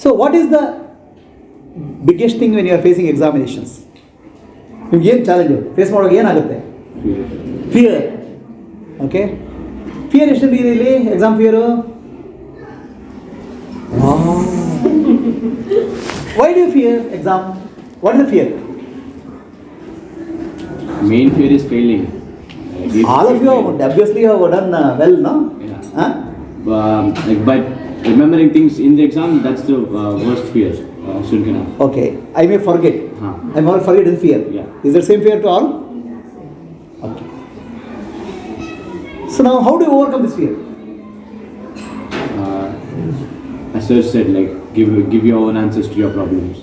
So what is the biggest thing when you are facing examinations? ನಿಮ್ಗೆ ಏನು challenge face ಮಾಡುವಾಗ ಏನಾಗುತ್ತೆ? Fear. Okay, fear ಎಷ್ಟಿದೆ ಇಲ್ಲಿ? Exam fear. Why do you fear exam? What is the fear? Main fear is failing. All of you obviously have done well, no? Yeah. Like by remembering things in the exam, that's the worst fear. Okay, I may forget. I may forget is fear. Yeah. Is there same fear to all? Okay. So now, how do you overcome this fear? As Sir said, like give your own answers to your problems.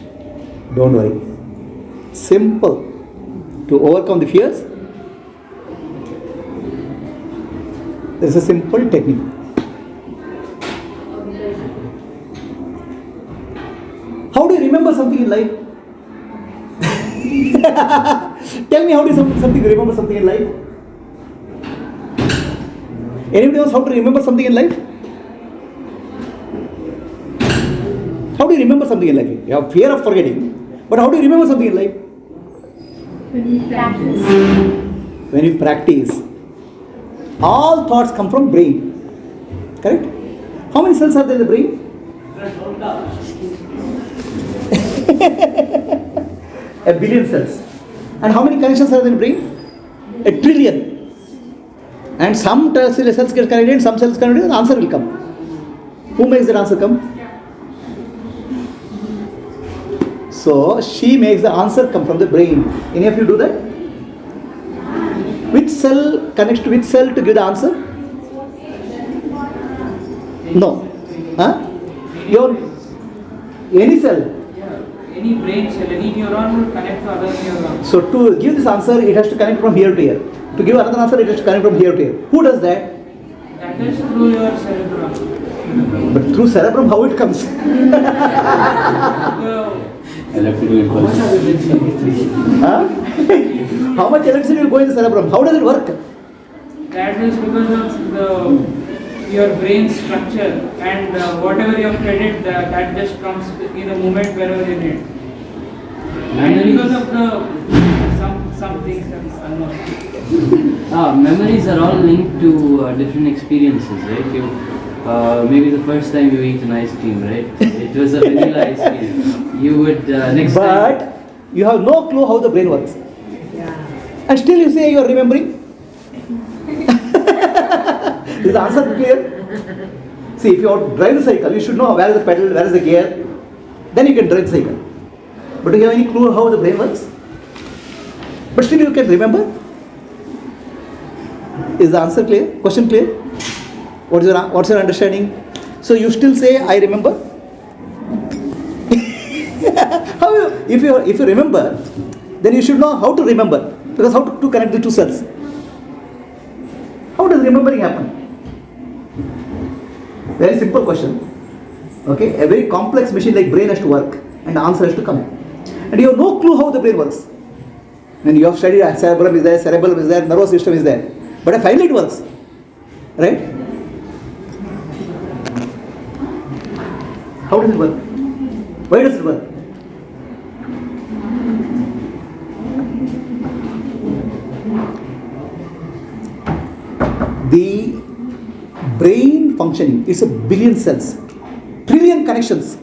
Don't worry. Simple. To overcome the fears, there is a simple technique. How do you remember something in life? Tell me, how do you remember something in life? Anybody knows how to remember something in life? How do you remember something in life? You have fear of forgetting, but how do you remember something in life? When you practice. When you practice, all thoughts come from brain. Correct? How many cells are there in the brain? A billion cells. And how many connections are there in the brain? A trillion. And some cells get connected, some cells connected, the answer will come. Who makes that answer come? So she makes the answer come from the brain. Any of you do that? Which cell connects to which cell to give the answer? No. Huh? Any cell? Yeah. Any brain cell, any neuron will connect to other neuron. So to give this answer, it has to connect from here to here. To give another answer, it has to connect from here to here. Who does that? That is through your cerebrum. But through cerebrum, how it comes? Electrical impulse. Huh? How much electricity will go in the cerebrum? How does it work? That is because of your brain structure, and whatever you have fed it, that just comes in a moment wherever you need. And because of the some things that is unknown. Memories are all linked to different experiences, right? Maybe the first time you eat an ice cream, right? It was a vanilla ice cream. You would next time. But you have no clue how the brain works. Yeah. And still you say you are remembering? Is the answer clear? See, if you want to drive the cycle, you should know where is the pedal, where is the gear. Then you can drive the cycle. But do you have any clue how the brain works? But still you can remember? Is the answer clear? Question clear? What's your understanding? So you still say, I remember? If you remember, then you should know how to remember. Because how to connect the two cells. How does remembering happen? Very simple question. Okay, a very complex machine like brain has to work and the answer has to come. And you have no clue how the brain works. And you have studied cerebrum is there, cerebellum is there, nervous system is there. But finally it works. Right? How does it work? Why does it work? The brain functioning is a billion cells, trillion connections.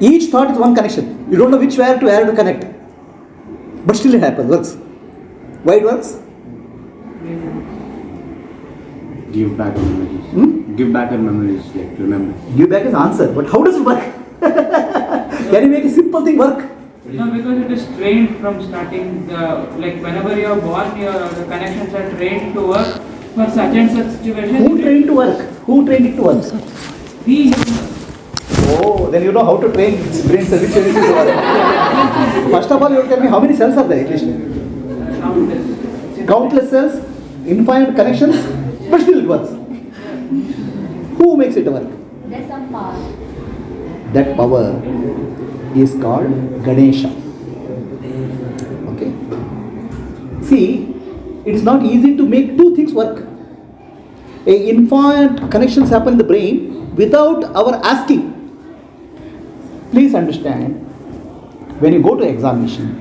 Each thought is one connection. You don't know which wire to connect. But still it happens, works. Why it works? Give back our memories. Give back our memories, like remember. Give back is answer, but how does it work? Can you make a simple thing work? No, because it is trained from starting. Like whenever you are born, the connections are trained to work for such and such situations. Who trained to work? Who trained it to work? We. Oh, then you know how to train brain cells to work. First of all, you tell me how many cells are there at least? Countless cells, infinite connections, but still it works. Who makes it work? There's some power. That power is called Ganesha. Okay. See, it is not easy to make two things work. Infinite connections happen in the brain without our asking. Please understand, when you go to examination,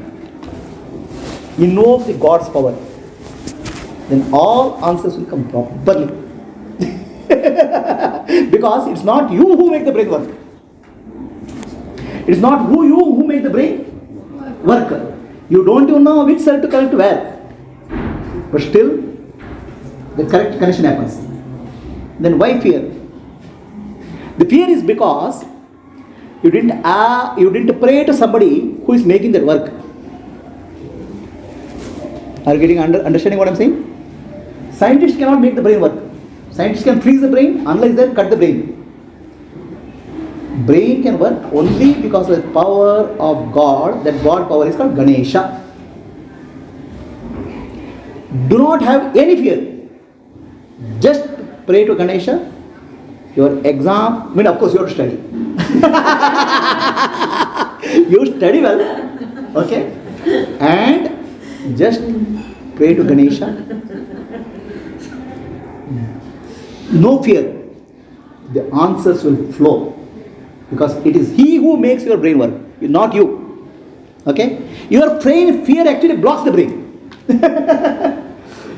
invoke the God's power, then all answers will come properly. Because it's not you who make the brain work. It's not you who make the brain work. You don't even know which cell to connect where. But still, the correct connection happens. Then why fear? The fear is because you didn't pray to somebody who is making that work. Are you getting understanding what I'm saying? Scientists cannot make the brain work. Scientists can freeze the brain, analyze that, cut the brain. Brain can work only because of the power of God. That God power is called Ganesha. Do not have any fear. Just pray to Ganesha. Your exam, of course you have to study. You study well, okay? And just pray to Ganesha. No fear. The answers will flow. Because it is He who makes your brain work, not you. Okay? Your fear actually blocks the brain.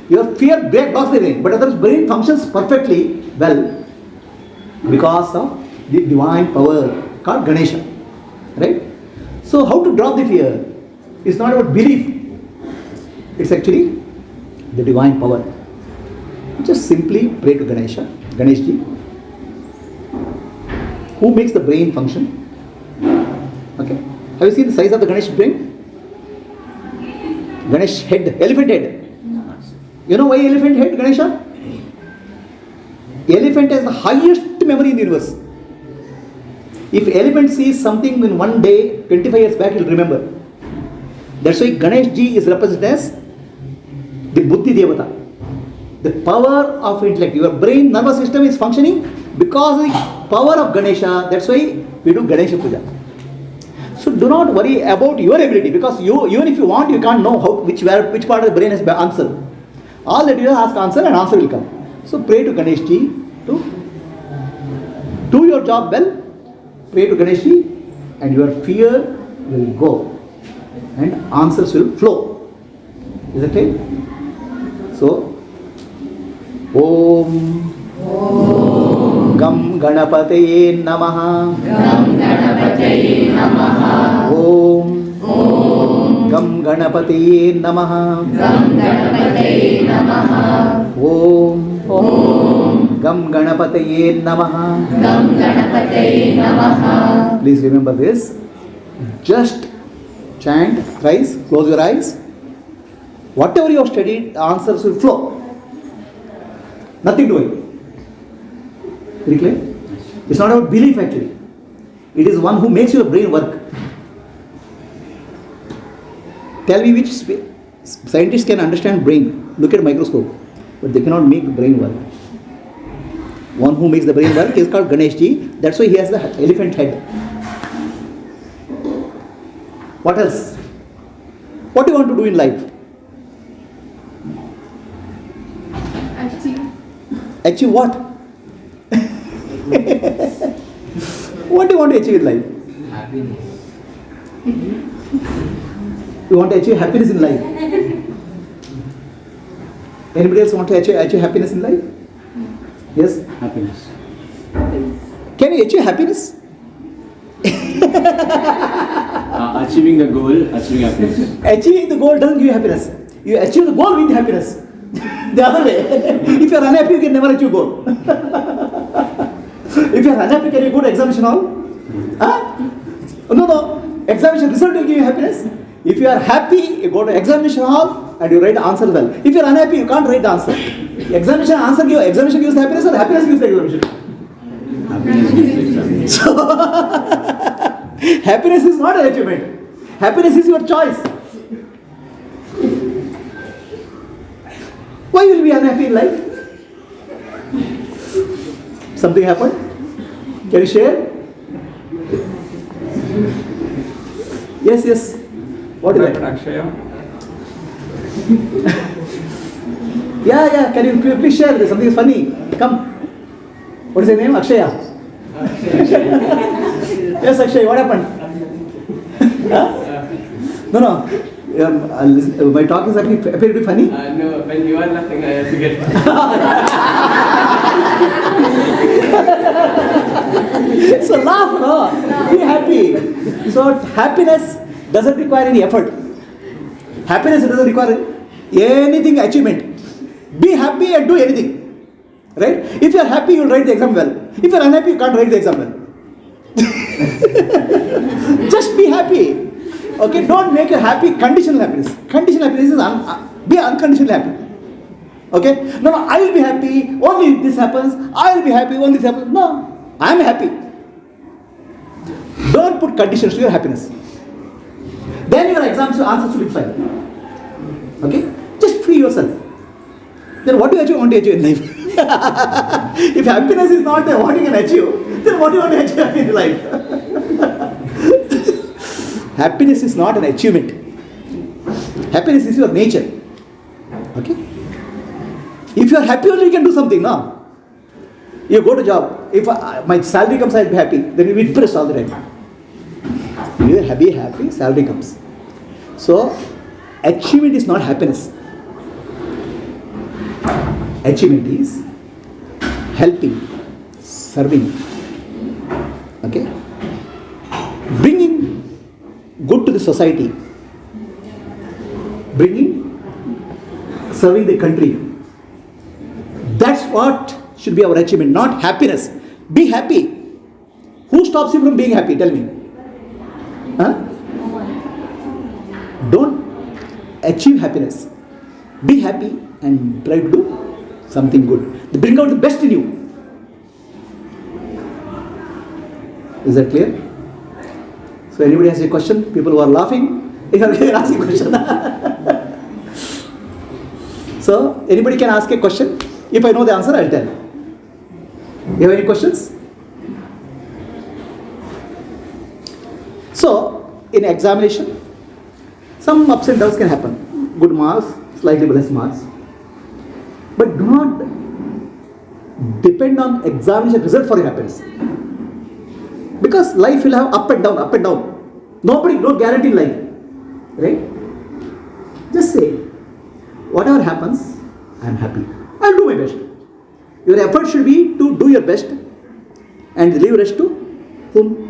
Your fear blocks the brain. But other brain functions perfectly well because of the divine power called Ganesha. Right? So how to drop the fear? It's not about belief. It's actually the divine power. Just simply pray to Ganesha, Ganeshji, who makes the brain function. Okay. Have you seen the size of the Ganesh brain? Ganesh head, elephant head. You know why elephant head, Ganesha? Elephant has the highest memory in the universe. If elephant sees something in one day, 25 years back, he'll remember. That's why Ganeshji is represented as the Buddhi Devata. The power of intellect. Your brain nervous system is functioning because of the power of Ganesha. That's why we do Ganesha Puja. So do not worry about your ability, because even if you want, you can't know which part of the brain has answered. All that you ask answer and answer will come. So pray to Ganeshji to do your job well. Pray to Ganeshji and your fear will go and answers will flow. Is it okay? So Om Gam Ganapataye Namaha. Om Gam Ganapataye Namaha. Om Gam Ganapataye Namaha. Please remember this. Just chant thrice, close your eyes. Whatever you have studied, the answers will flow. Nothing doing. Very clear? It's not about belief actually. It is one who makes your brain work. Tell me which scientists can understand brain. Look at a microscope. But they cannot make the brain work. One who makes the brain work is called Ganeshji. That's why he has the elephant head. What else? What do you want to do in life? Achieve what? What do you want to achieve in life? Happiness. You want to achieve happiness in life? Anybody else want to achieve happiness in life? Yes? Happiness. Can you achieve happiness? Achieving the goal, achieving happiness. Achieving the goal doesn't give you happiness. You achieve the goal with happiness. The other way. If you are unhappy, you can never achieve goal. If you are unhappy, can you go to examination hall? Huh? No. Examination result will give you happiness. If you are happy, you go to examination hall and you write the answer well. If you are unhappy, you can't write the answer. Examination gives happiness, or happiness gives the examination? Happiness gives the examination. So, happiness is not an achievement. Happiness is your choice. Why will you be unhappy in life? Something happened? Can you share? Yes. What is that? Akshaya. Yeah. Can you please share? There's something funny. Come. What is your name? Akshaya. Yes, Akshay, what happened? Huh? No. My talk is appearing to be funny. No, when you are laughing, I have to get So laugh, no? Be happy. So happiness doesn't require any effort. Happiness doesn't require anything achievement. Be happy and do anything. Right? If you are happy, you will write the exam well. If you are unhappy, you can't write the exam well. Just be happy. Okay? Don't make you happy conditional happiness. Conditional happiness is be unconditionally happy. Okay? No, I will be happy only if this happens. I will be happy only if this happens. No, I am happy. Don't put conditions to your happiness. Then your exams, your answers will be fine. Okay? Just free yourself. Then what do you actually want to achieve in life? If happiness is not there, what you can achieve, then what do you want to achieve in life? Happiness is not an achievement. Happiness is your nature. Okay? If you are happy only, you can do something, no? You go to job. If my salary comes, I will be happy. Then you will be depressed all the time. You are happy, salary comes. So, achievement is not happiness. Achievement is helping, serving, okay, bringing good to the society, serving the country. That's what should be our achievement, not happiness. Be happy. Who stops you from being happy? Tell me. Huh? Don't achieve happiness. Be happy and try to do something good. Bring out the best in you. Is that clear? So anybody has a question? People who are laughing, you can ask a question. So anybody can ask a question. If I know the answer, I'll tell. You have any questions? So in examination, some ups and downs can happen. Good marks, slightly less marks. But do not depend on examination result for your happiness. Because life will have up and down, up and down. Nobody, no guarantee in life. Right? Just say, whatever happens, I am happy. I will do my best. Your effort should be to do your best and leave rest to whom?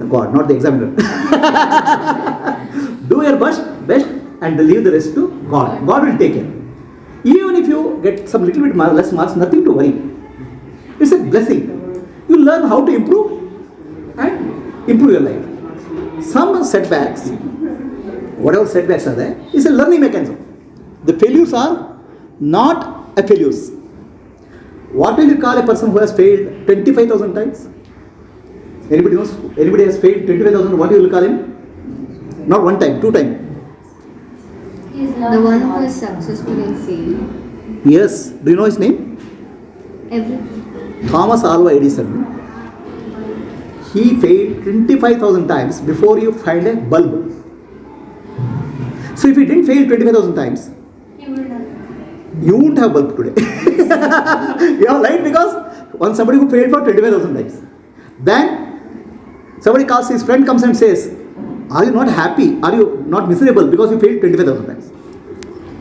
God, not the examiner. Do your best and leave the rest to God. God will take care. Even if you get some little bit less marks, nothing to worry. It's a blessing. You learn how to improve and improve your life. Some setbacks, whatever setbacks are there, is a learning mechanism. The failures are not a failures. What will you call a person who has failed 25,000 times? Anybody knows? Anybody has failed 25,000? What will you call him? Not one time, two times. The one who is successful in failing. Yes. Do you know his name? Everything. Thomas Alva Edison. He failed 25,000 times before you find a bulb. So if he didn't fail 25,000 times, you won't have bulb today. You have light because once somebody who failed for 25,000 times. Then somebody calls, his friend comes and says, are you not happy? Are you not miserable because you failed 25,000 times?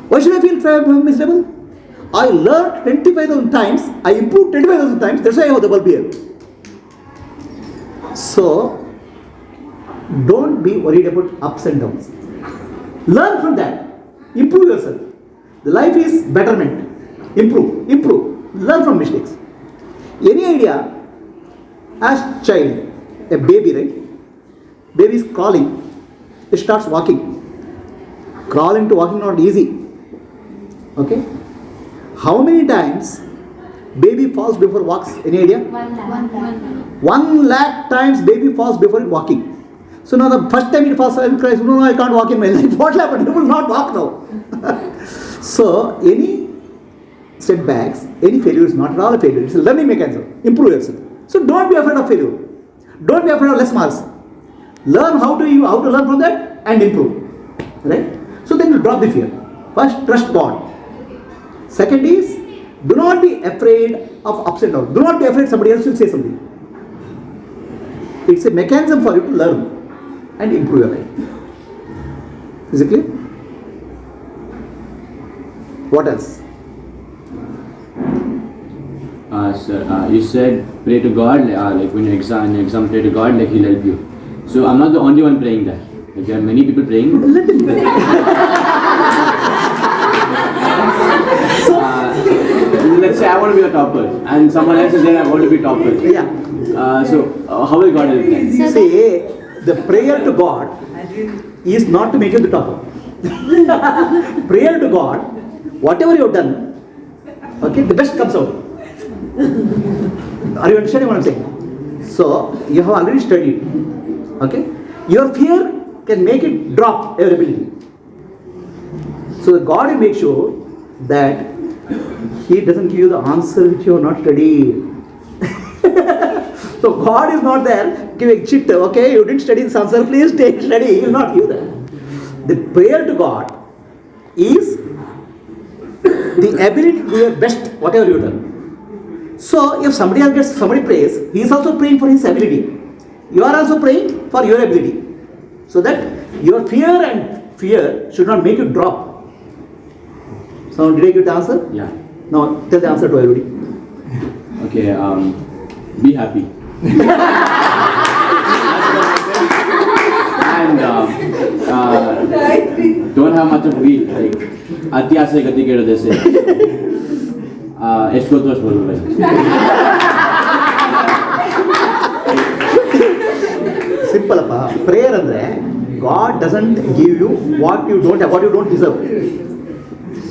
Why should I feel miserable? I learned 25,000 times, I improved 25,000 times, that's why I have the bulb here. So, don't be worried about ups and downs. Learn from that. Improve yourself. The life is betterment. Improve. Learn from mistakes. Any idea? As child, a baby, right? Baby is crawling. It starts walking. Crawling to walking not easy. Okay? How many times baby falls before walks? Any idea? 1 lakh times baby falls before walking. So now the first time it falls, it cries, no, I can't walk in my life. What happened? You will not walk now. So any setbacks, any failure is not at all a failure. It's a learning mechanism. Improve yourself. So don't be afraid of failure. Don't be afraid of less marks. Learn how to learn from that and improve. Right? So then you drop the fear. First, trust God. Second is, do not be afraid of ups and downs. Do not be afraid somebody else will say something. It's a mechanism for you to learn and improve your life. Is it clear? What else? Sir, you said pray to God, like when you exam pray to God, like He'll help you. So I'm not the only one praying that. Like there are many people praying. Let him go. Let's say I want to be the topper, and someone else is there, I want to be topper. Yeah. How will God help them? See, the prayer to God is not to make you the topper. Prayer to God, whatever you have done, okay, the best comes out. Are you understanding what I'm saying? So, you have already studied, okay? Your fear can make it drop your ability. So, God will make sure that He doesn't give you the answer which you have not studied. So God is not there giving chit, okay, you didn't study this answer, please take study. He will not give that. The prayer to God is the ability to do your best, whatever you have done. So if somebody prays, he is also praying for his ability. You are also praying for your ability. So that your fear should not make you drop. So did I give the answer? Yeah. Now tell the answer to everybody. Okay, be happy. And don't have much of greed. Like, ati aase gati kedo dese. Esko to bolu bhai. Simple appa. Prayer andre, God doesn't give you what you don't have, what you don't deserve.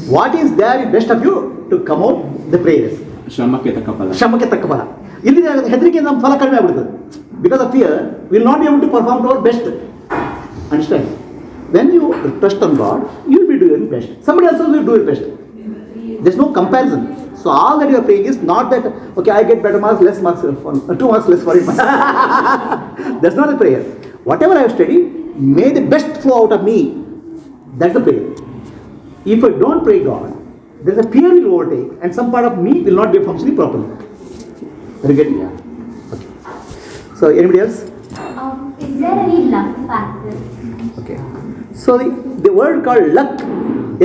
What is there best of you to come out the prayers. ಶ್ರಮಕ್ಕೆ ತಕ್ಕ ಫಲ. ಇಲ್ಲಿ ಹೆದರಿಕೆ ನಮ್ಮ ಫಲ ಕಡಿಮೆ ಆಗ್ಬಿಡ್ತದೆ. Because of fear, we will not be able to perform our best. Understand? When you trust on God, you will be doing your best. Somebody else will do your best. There is no comparison. So all that you are praying is not that, okay, I get better marks, less marks, 2 marks less for it. That's not a prayer. Whatever I have studied, may the best flow out of me. That's the prayer. If I don't pray God, there is a fear will overtake and some part of me will not be functioning properly. Are you getting? Yeah. Okay. So anybody else? Is there any luck factor? Okay. So the word called luck,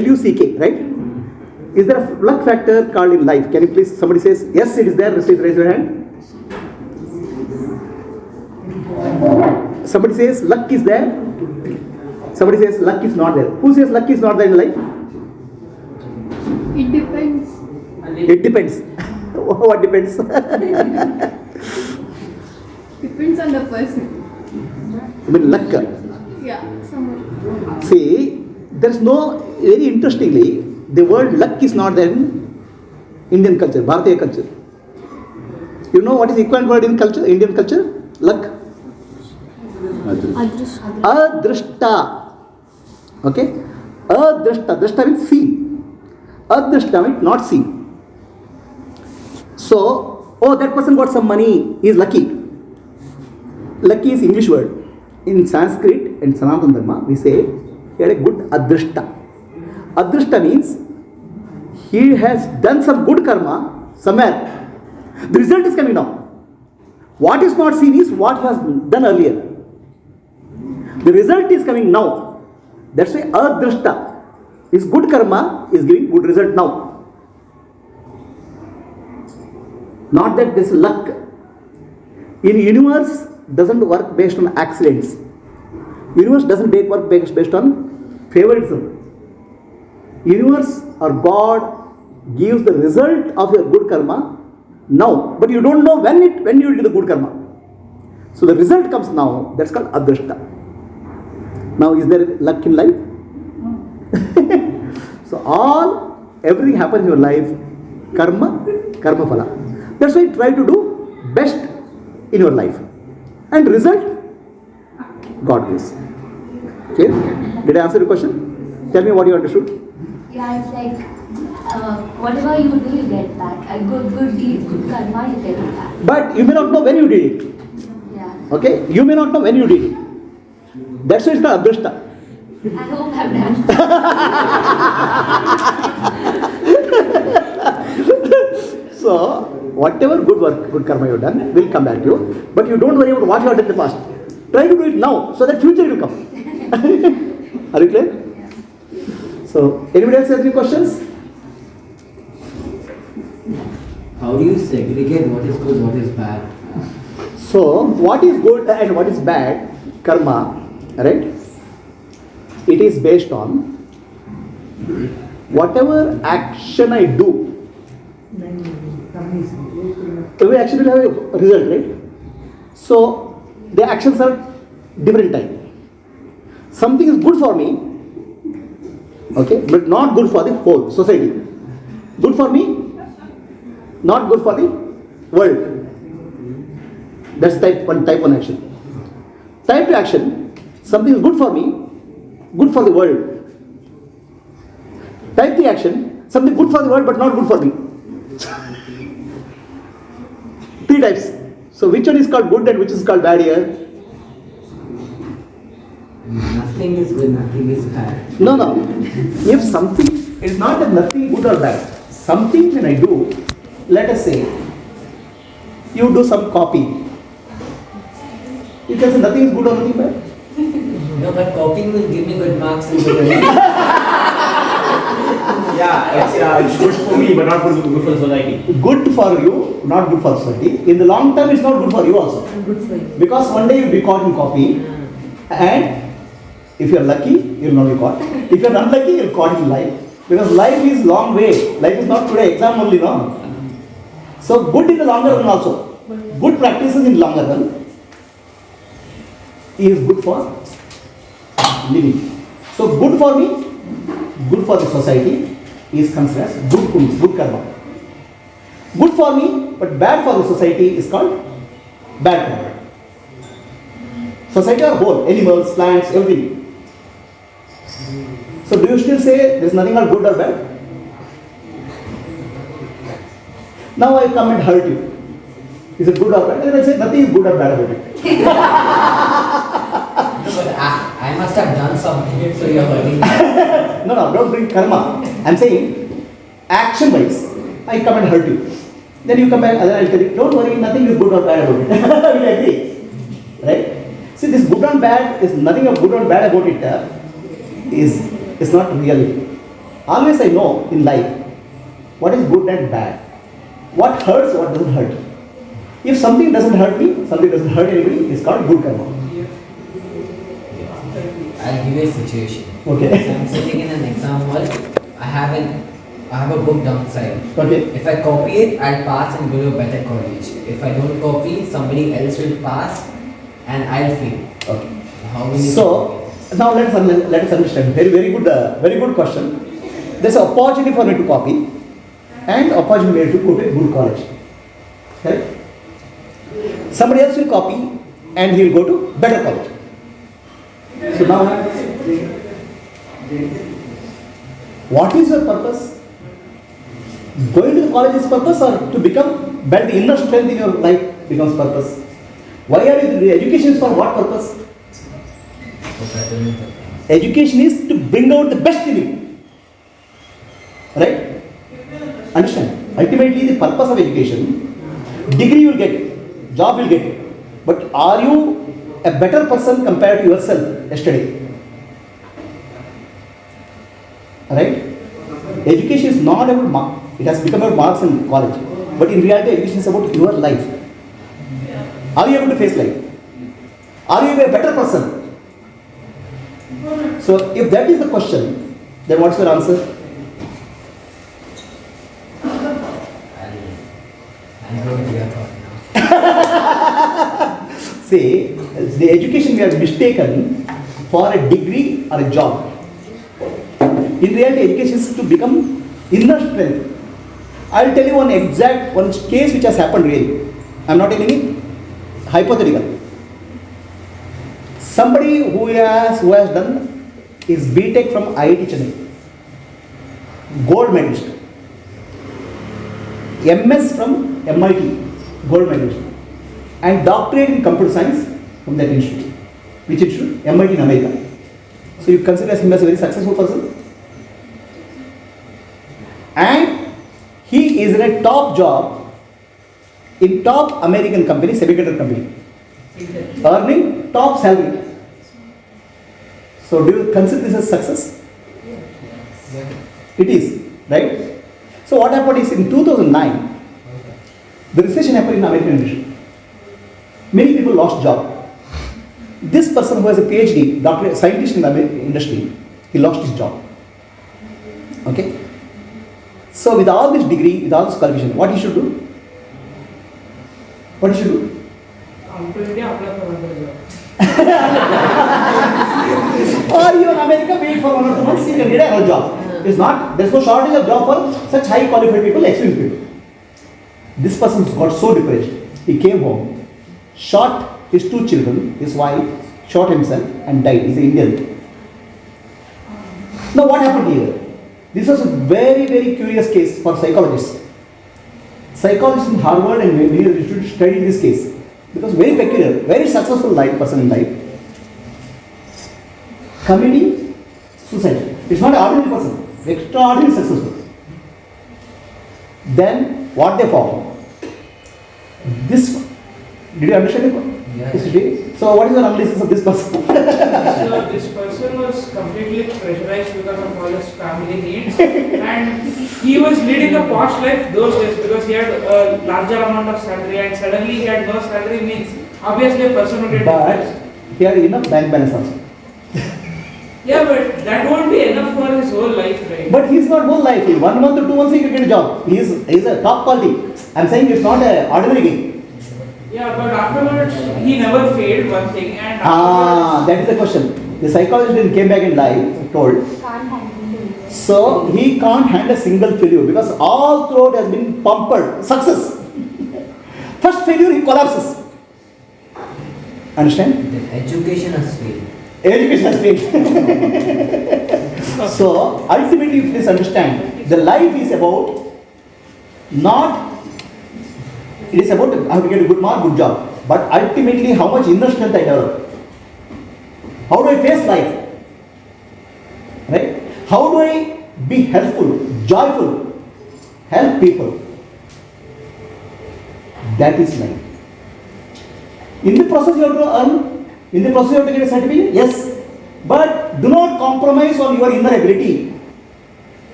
L-U-C-K, right? Is there a luck factor called in life? Can you please, somebody says, yes, it is there, please raise your hand. Somebody says luck is there. Somebody says luck is not there. Who says luck is not there in life? It depends. It depends. What depends? Depends on the person. I mean luck. Yeah, someone. See, there is no, very interestingly, the word luck is not there in Indian culture, Bharatiya culture. You know what is equivalent word in culture, Indian culture? Luck. Adrishta. Okay? Adrishta. Drishta means see. Adrishta means not see. So, oh, that person got some money, he is lucky. Lucky is English word. In Sanskrit and Sanatana Dharma, we say he had a good adrishta. Adrishta means he has done some good karma somewhere. The result is coming now. What is not seen is what he has done earlier. The result is coming now. That's why adrishta. His good karma is giving good result now. Not that this luck. In universe doesn't work based on accidents. Universe doesn't work based on favoritism. Universe or God gives the result of your good karma now, but you don't know when you did the good karma. So the result comes now. That's called adrishta. Now, is there luck in life? So everything happens in your life, karma phala. That's why you try to do best in your life, and result God gives. Okay? Did I answer the question? Tell me what you understood. Yeah, it's like whatever you do, you get back. A good deed, good karma, you get it back. But you may not know when you did it. Yeah. Okay? You may not know when you did it. That's why it's called adrishta. I hope I've done. So whatever good work, good karma you have done will come back to you. But you don't worry about what you have done in the past. Try to do it now so that future will come. Are you clear? So, anybody else has any questions? How do you segregate what is good, what is bad? So, what is good and what is bad, karma, right? It is based on whatever action I do. Every action will have a result, right? So, the actions are different type. Something is good for me, okay, but not good for the whole society. Good for me, not good for the world. That's type 1 action. Type 2 action, something is good for me, good for the world. Type 3 action, something good for the world but not good for me. 3 types. So which one is called good and which is called bad here? Nothing is good, nothing is bad. No. If something, it's not that nothing good or bad. Something when I do, let us say, you do some copy. You can say nothing is good or nothing bad. No, but copying will give me good marks and good It's good for me, but not good for society. Good for you, not good for society. In the long term, it's not good for you also. Good for you. Because one day you'll be caught in copy, and if you're lucky, you'll not be caught. If you're unlucky, you're caught in life. Because life is long way. Life is not today, exam only, no? So good in the longer run also. Good practices in longer run is good for living. So good for me, good for the society is considered as good karma. Good for me, but bad for the society is called bad karma. Society are whole, animals, plants, everything. So do you still say there is nothing called good or bad? Now I come and hurt you. Is it good or bad? And I say nothing is good or bad about it. But I must have done something, so you're hurting me. No, don't bring karma. I'm saying action wise, I come and hurt you. Then you come back, and then I'll tell you, don't worry, nothing is good or bad about it. We agree. Right? See, this good and bad is nothing of good or bad about it. Is not reality. Always I know in life what is good and bad. What hurts, what doesn't hurt. If something doesn't hurt me, something doesn't hurt anybody, it's called good karma. I'll give you a situation. Okay. So I'm sitting in an exam hall. I have a book downside. Okay. If I copy it, I'll pass and go to a better college. If I don't copy, somebody else will pass and I'll fail. Okay. How will you So now let us understand. Very good question. There's an opportunity for me to copy and opportunity to go to a good college. Right? Somebody else will copy and he will go to better college. So now, what is your purpose? Going to the college is purpose, or to build the inner strength in your life becomes purpose? Why are you doing education? Is for what purpose? Education is to bring out the best in you. Right? Understand? Ultimately, the purpose of education, degree you will get it, job will get it. But are you a better person compared to yourself yesterday? Right? Education is not about marks. It has become about marks in college. But in reality, education is about your life. Are you able to face life? Are you a better person? So, if that is the question, then what's your answer? I'm going to your thought now. See, the education we have mistaken for a degree or a job. In reality, education is to become inner strength. I will tell you one case which has happened really. I am not telling it hypothetical. Somebody who has done his BTech from IIT Chennai, gold medalist. MS from MIT, gold medalist. And doctorate in computer science from that institute. Which institute? MIT in America. So you consider him as a very successful person. And he is in a top job in top American company, semiconductor company, earning top salary. So do you consider this as success? It is, right? So what happened is in 2009, the recession happened in American industry. Many people lost job. This person who has a PhD, doctor, scientist in the industry, he lost his job. Okay? So with all this degree, with all this qualification, what he should do? What he should do? Come to India, apply for another job. Or you in America, wait for 1 or 2 months, you can get a job. It's not, there's no shortage of job for such high qualified people, experienced people. This person got so depressed. He came home, shot his 2 children, his wife, shot himself and died. He's an Indian. Now what happened here? This was a very, very curious case for psychologists. Psychologists in Harvard and many institutes studied this case. Because very peculiar, very successful person in life. Committing suicide. It's not an ordinary person, extraordinarily successful. Then what they found? This, did you understand it? Yes. So what is your analysis of this person? So this person was completely pressurized because of all his family needs, and he was leading a posh life those days because he had a larger amount of salary, and suddenly he had no salary means obviously a person would get But depressed. he had enough bank balance also. Yeah, but that won't be enough for his whole life, right? But he's not whole life. In 1 month or 2 months he can get a job. He's a top quality. I'm saying it's not an ordinary game. Yeah, but afterwards he never failed one thing, and That is the question. The psychologist then came back in life, told. Can't handle it. So he can't handle a single failure because all throughout has been pumped. Success. First failure he collapses. Understand? The education has failed. Education has failed. So ultimately, if you please understand, the life is about not. It is about how to get a good mark, good job. But ultimately, how much inner strength I develop. How do I face life? Right? How do I be helpful, joyful, help people? That is life. In the process, you have to earn. In the process, you have to get a certificate. Yes. But do not compromise on your inner ability.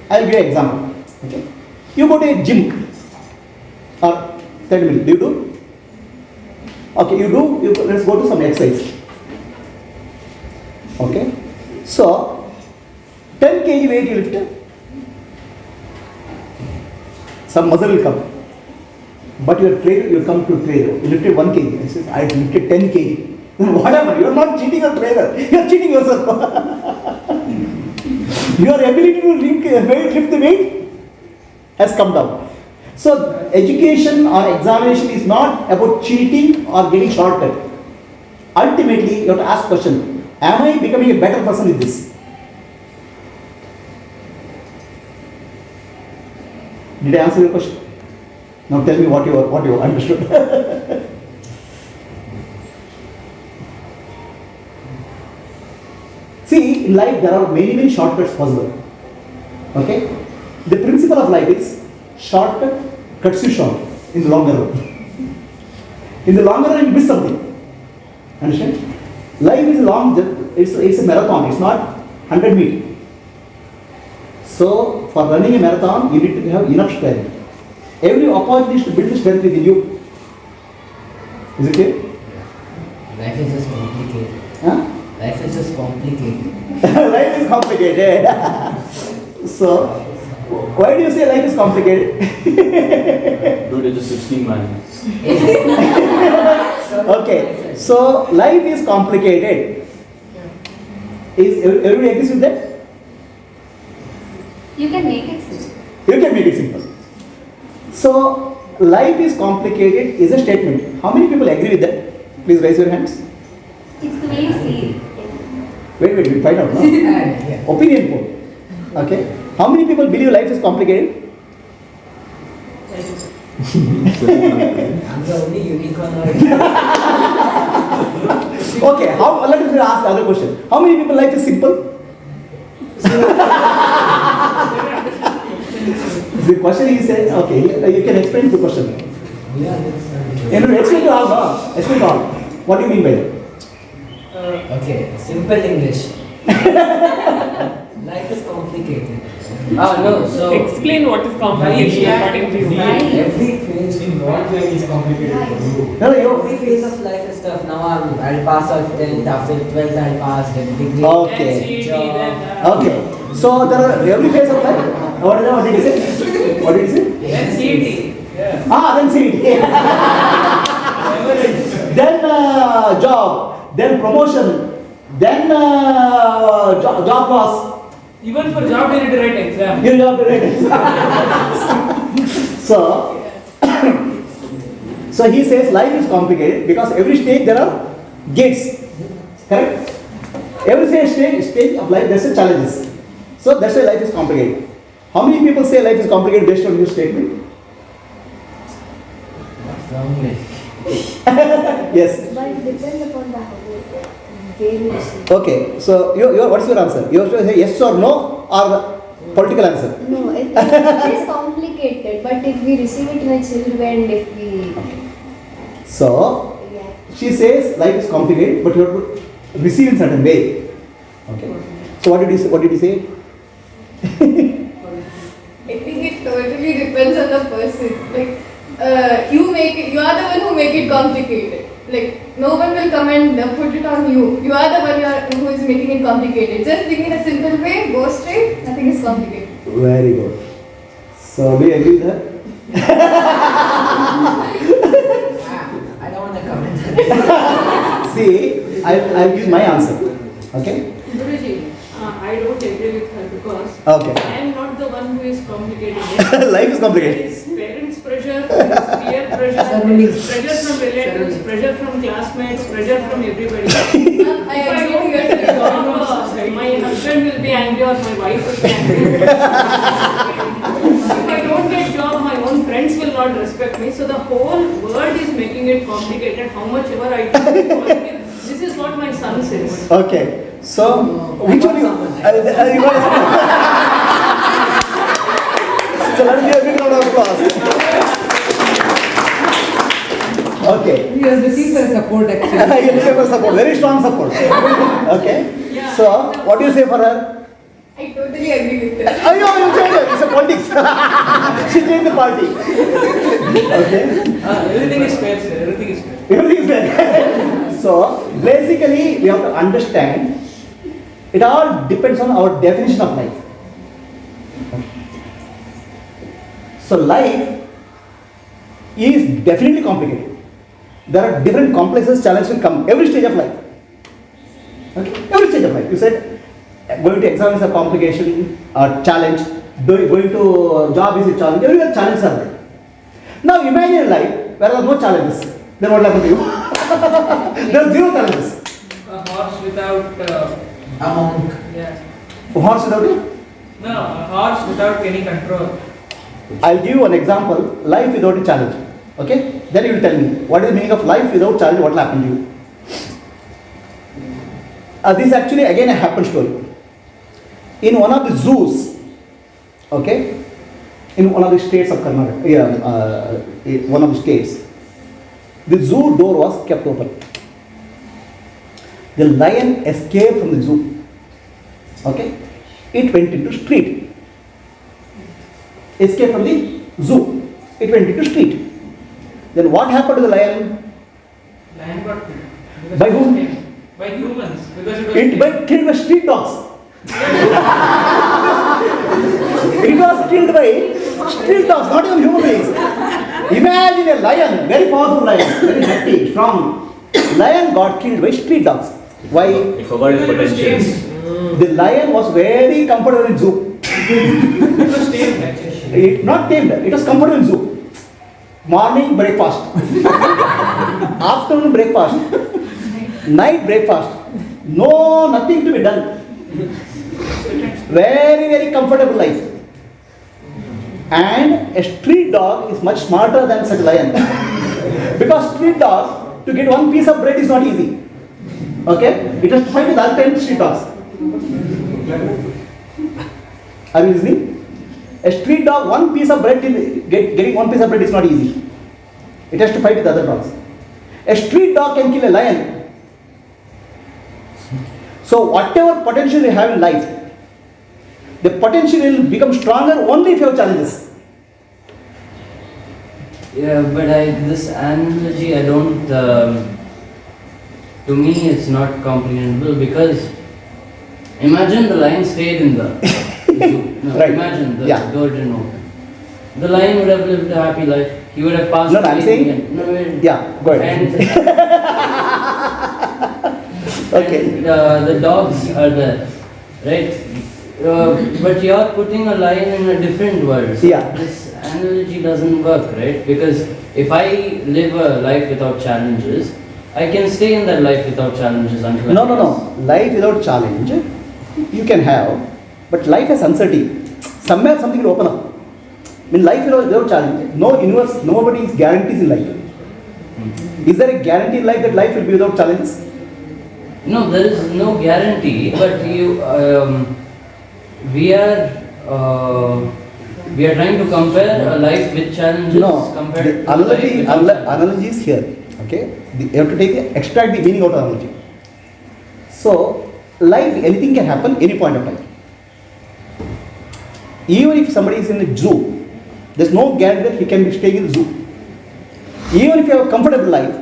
I will give you an example. Okay? You go to a gym or 30 minutes. Do you do? Okay, you do. Let's go to some exercise. Okay? So, 10 kg weight you lift. Some muscle will come. But your trainer, you come to trainer. You lifted 1 kg. I said, I lifted 10 kg. What happened? You are not cheating your trainer. You are cheating yourself. Your ability to lift the weight has come down. So, education or examination is not about cheating or getting shortcut. Ultimately, you have to ask question, am I becoming a better person with this? Did I answer your question? Now tell me what you understood. See, in life there are many shortcuts possible. Okay? The principle of life is shortcut cuts you short in the longer run. In the longer run, you miss something. Understand? Life is long, it's a marathon, it's not 100 meters. So, for running a marathon, you need to have enough strength. Every opportunity is to build strength within you. Is it clear? Life is just complicated. Huh? Life is just complicated. Life is complicated. So, why do you say life is complicated? Dude, it's a 16 man. Okay, so life is complicated. Is everybody agrees with that? You can make it simple. You can make it simple. So, life is complicated is a statement. How many people agree with that? Please raise your hands. It's the way you see it. Wait, we'll find out. No? Opinion poll. Okay. How many people believe life is complicated? I'm the only unicorn. Okay. Let us ask the other question. How many people life is simple? The question he said, okay, you can explain the question. Explain to all, no? Explain to all. What do you mean by that? Okay, simple English. Life is complicated. No, so Explain what is complication according to you. Every phase is complicated for you. No, Every phase of life is tough. Now I'll pass out 10th, after 12th I'll pass, then degree. Okay. Okay. So there are every phase of life. What did you say? What did you say? Then CET. Then CET. Then job. Then promotion. Then job loss. Even for job, you need to write exam. You have to write it. So he says life is complicated because every stage there are gates. Correct? Every stage of life there's a challenges. So that's why life is complicated. How many people say life is complicated based on your statement? Strongly. Yes. But it depends upon the variation. Okay. So what's your answer? You have to say yes or no or political answer. No, it is complicated, but if we receive it in a chill way and if we... So Yeah. she says life is complicated, but you have to receive in certain way. Okay. So what did you say? I think it totally depends on the person. Like, you are the one who make it complicated. Like, no one will come and put it on you. You are the one who is making it complicated. Just think in a simple way, go straight, nothing is complicated. Very good. So we agree with that? I don't want to comment on it. See, I'll give my answer. Okay? Guruji, I don't agree with her because Okay. I am not the one who is complicating it. Life is complicated. There is parents' pressure, there is peer pressure, there is pressure from relatives, pressure from classmates, pressure from everybody. If I don't get a job, my husband will be angry or my wife will be angry. If I don't get job, my own friends will not respect me. So the whole world is making it complicated. How much ever I do, this is what my son says. Okay. So, which one you got? So let me give a big round of applause. Okay. He was looking for support actually. You're looking for support, very strong support. Okay. So, what do you say for her? I totally agree with her. Oh, you changed it. It's a politics. She changed the party. Okay. Everything is fair, sir. Everything is fair. Everything is fair. So, basically, we have to understand it all depends on our definition of life. So, life is definitely complicated. There are different complexes, challenges will come every stage of life. Okay? Every stage of life. You said going to exam is a complication or challenge, going to job is a challenge, everywhere challenges are there. Now imagine a life where there are no challenges. Then what will happen to you? There are zero challenges. A horse without. A monk. Yeah. A horse without it? No, a horse without any control. I'll give you an example, life without a challenge. Okay? Then you will tell me, what is the meaning of life without challenge, what will happen to you? This is actually again a happen story. In one of the zoos, okay, in one of the states of Karnataka, one of the states, the zoo door was kept open. The lion escaped from the zoo. Okay, it went into street. Escaped from the zoo. It went into street. Then what happened to the lion? Lion got killed. Because By it was whom? killed. By humans. Because it was It got killed by street dogs. It was killed by street dogs, not even human beings. Imagine a lion, very powerful lion, very happy, strong. Lion got killed by street dogs. Why? He forgot his potentials. The lion was very comfortable in zoo. It was tamed actually. Not tamed, it was comfortable in zoo. Morning breakfast, afternoon breakfast, night breakfast, nothing to be done. Very, very comfortable life. And a street dog is much smarter than such a lion. Because street dog, to get one piece of bread is not easy. Okay? It has to fight with other 10 street dogs. Are you listening? A street dog, one piece of bread, getting one piece of bread is not easy. It has to fight with other dogs. A street dog can kill a lion. So whatever potential you have in life, the potential will become stronger only if you have challenges. Yeah, but this analogy, I don't, to me it's not comprehensible, because imagine the lion stayed in the zoo. No, Right. Imagine the Yeah. door didn't open. The lion would have lived a happy life. He would have passed No, I'm away saying- again. No, wait. Yeah, go ahead. And, Okay. and the dogs are there, right? But you're putting a lion in a different world. So Yeah. this analogy doesn't work, right? Because if I live a life without challenges, I can stay in that life without challenges until No. Life without challenge, you can have, but life has uncertainty. Somewhere something will open up. I mean, life without challenge, no universe, nobody is guarantees in life. Is there a guarantee in life that life will be without challenges? No, there is no guarantee, but we are trying to compare a life with challenges No, compared the to a life analogy, without challenges. analogy is here. Okay, you have to extract the meaning out of analogy. So, life, anything can happen any point of time. Even if somebody is in a zoo, there's no guarantee that he can be staying in the zoo. Even if you have a comfortable life,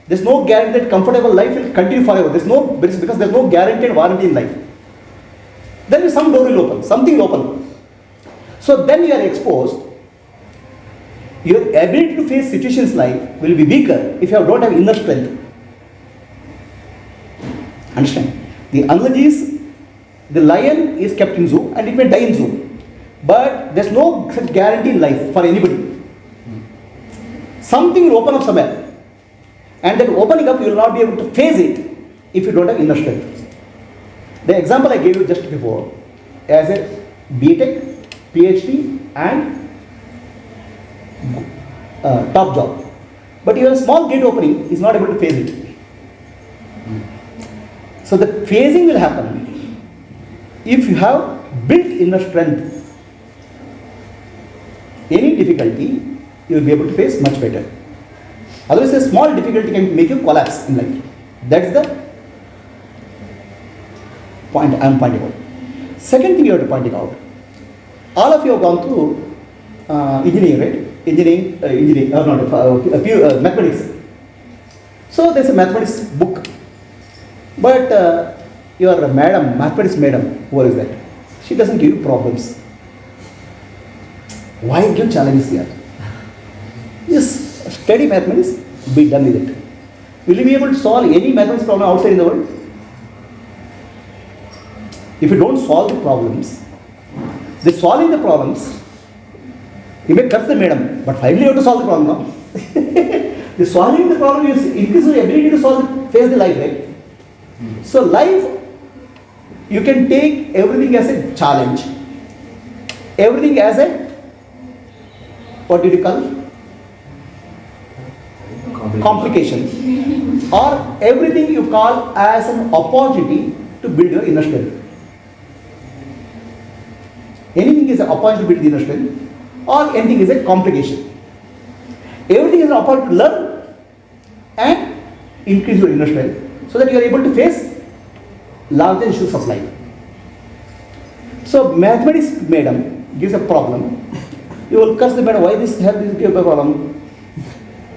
there's no guarantee that comfortable life will continue forever. Because there's no guaranteed warranty in life. Then some door will open, something will open. So then you are exposed. Your ability to face situations in life will be weaker if you don't have inner strength. Understand? The analogy is, the lion is kept in zoo and it may die in zoo. But there's no such guarantee in life for anybody. Something will open up somewhere. And that opening up, you will not be able to face it if you don't have inner strength. The example I gave you just before, as a BTech, PhD and top job. But your small gate opening is not able to face it. So the phasing will happen if you have built inner strength. Any difficulty you will be able to face much better. Otherwise, a small difficulty can make you collapse in life. That's the point I am pointing out. Second thing you have to point it out. All of you have gone through engineering, right? Mathematics. So there's a mathematics book. But your mathematics madam, who is that? She doesn't give you problems. Why give challenges here? Just study mathematics, be done with it. Will you be able to solve any mathematics problem outside in the world? If you don't solve the problems, solving the problems, you may curse the madam, but finally you have to solve the problem now. The solving the problem is increases your ability to face the life, right? So life, you can take everything as a challenge, everything as a, what did you call it? Complication, or everything you call as an opportunity to build your inner strength. Anything is an opportunity to build inner strength, or anything is a complication. Everything is an opportunity to learn and increase your inner strength so that you are able to face larger issues of life. So mathematics madam gives a problem. You will curse the madam, why this give a problem?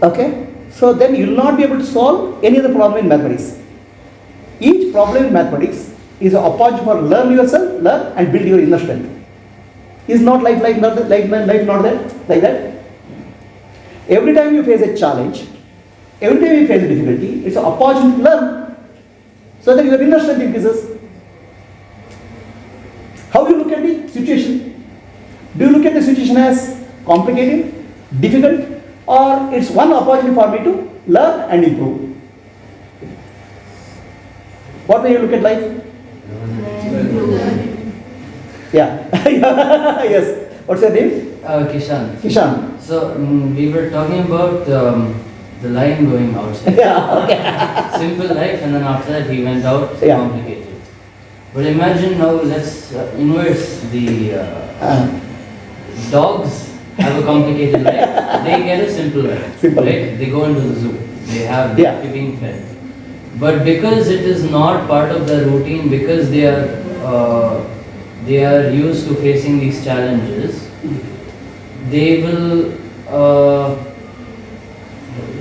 Okay? So then you will not be able to solve any other problem in mathematics. Each problem in mathematics is an opportunity for learn yourself, learn and build your inner strength. Is not life not that, like that? Every time you face a challenge, every time you face a difficulty, it's an opportunity to learn so that your inner strength increases. How do you look at the situation? Do you look at the situation as complicated, difficult, or it's one opportunity for me to learn and improve? What way you look at life? Yeah. Yes. What's your name? Kishan. Kishan. So we were talking about the lion going outside. Yeah, okay. Simple life, and then after that he went out, Yeah. complicated. But imagine now, let's inverse the dogs have a complicated life. They get a simple life. Simple. Right? They go into the zoo. They have Yeah. being fed. But because it is not part of their routine, because they are used to facing these challenges, they will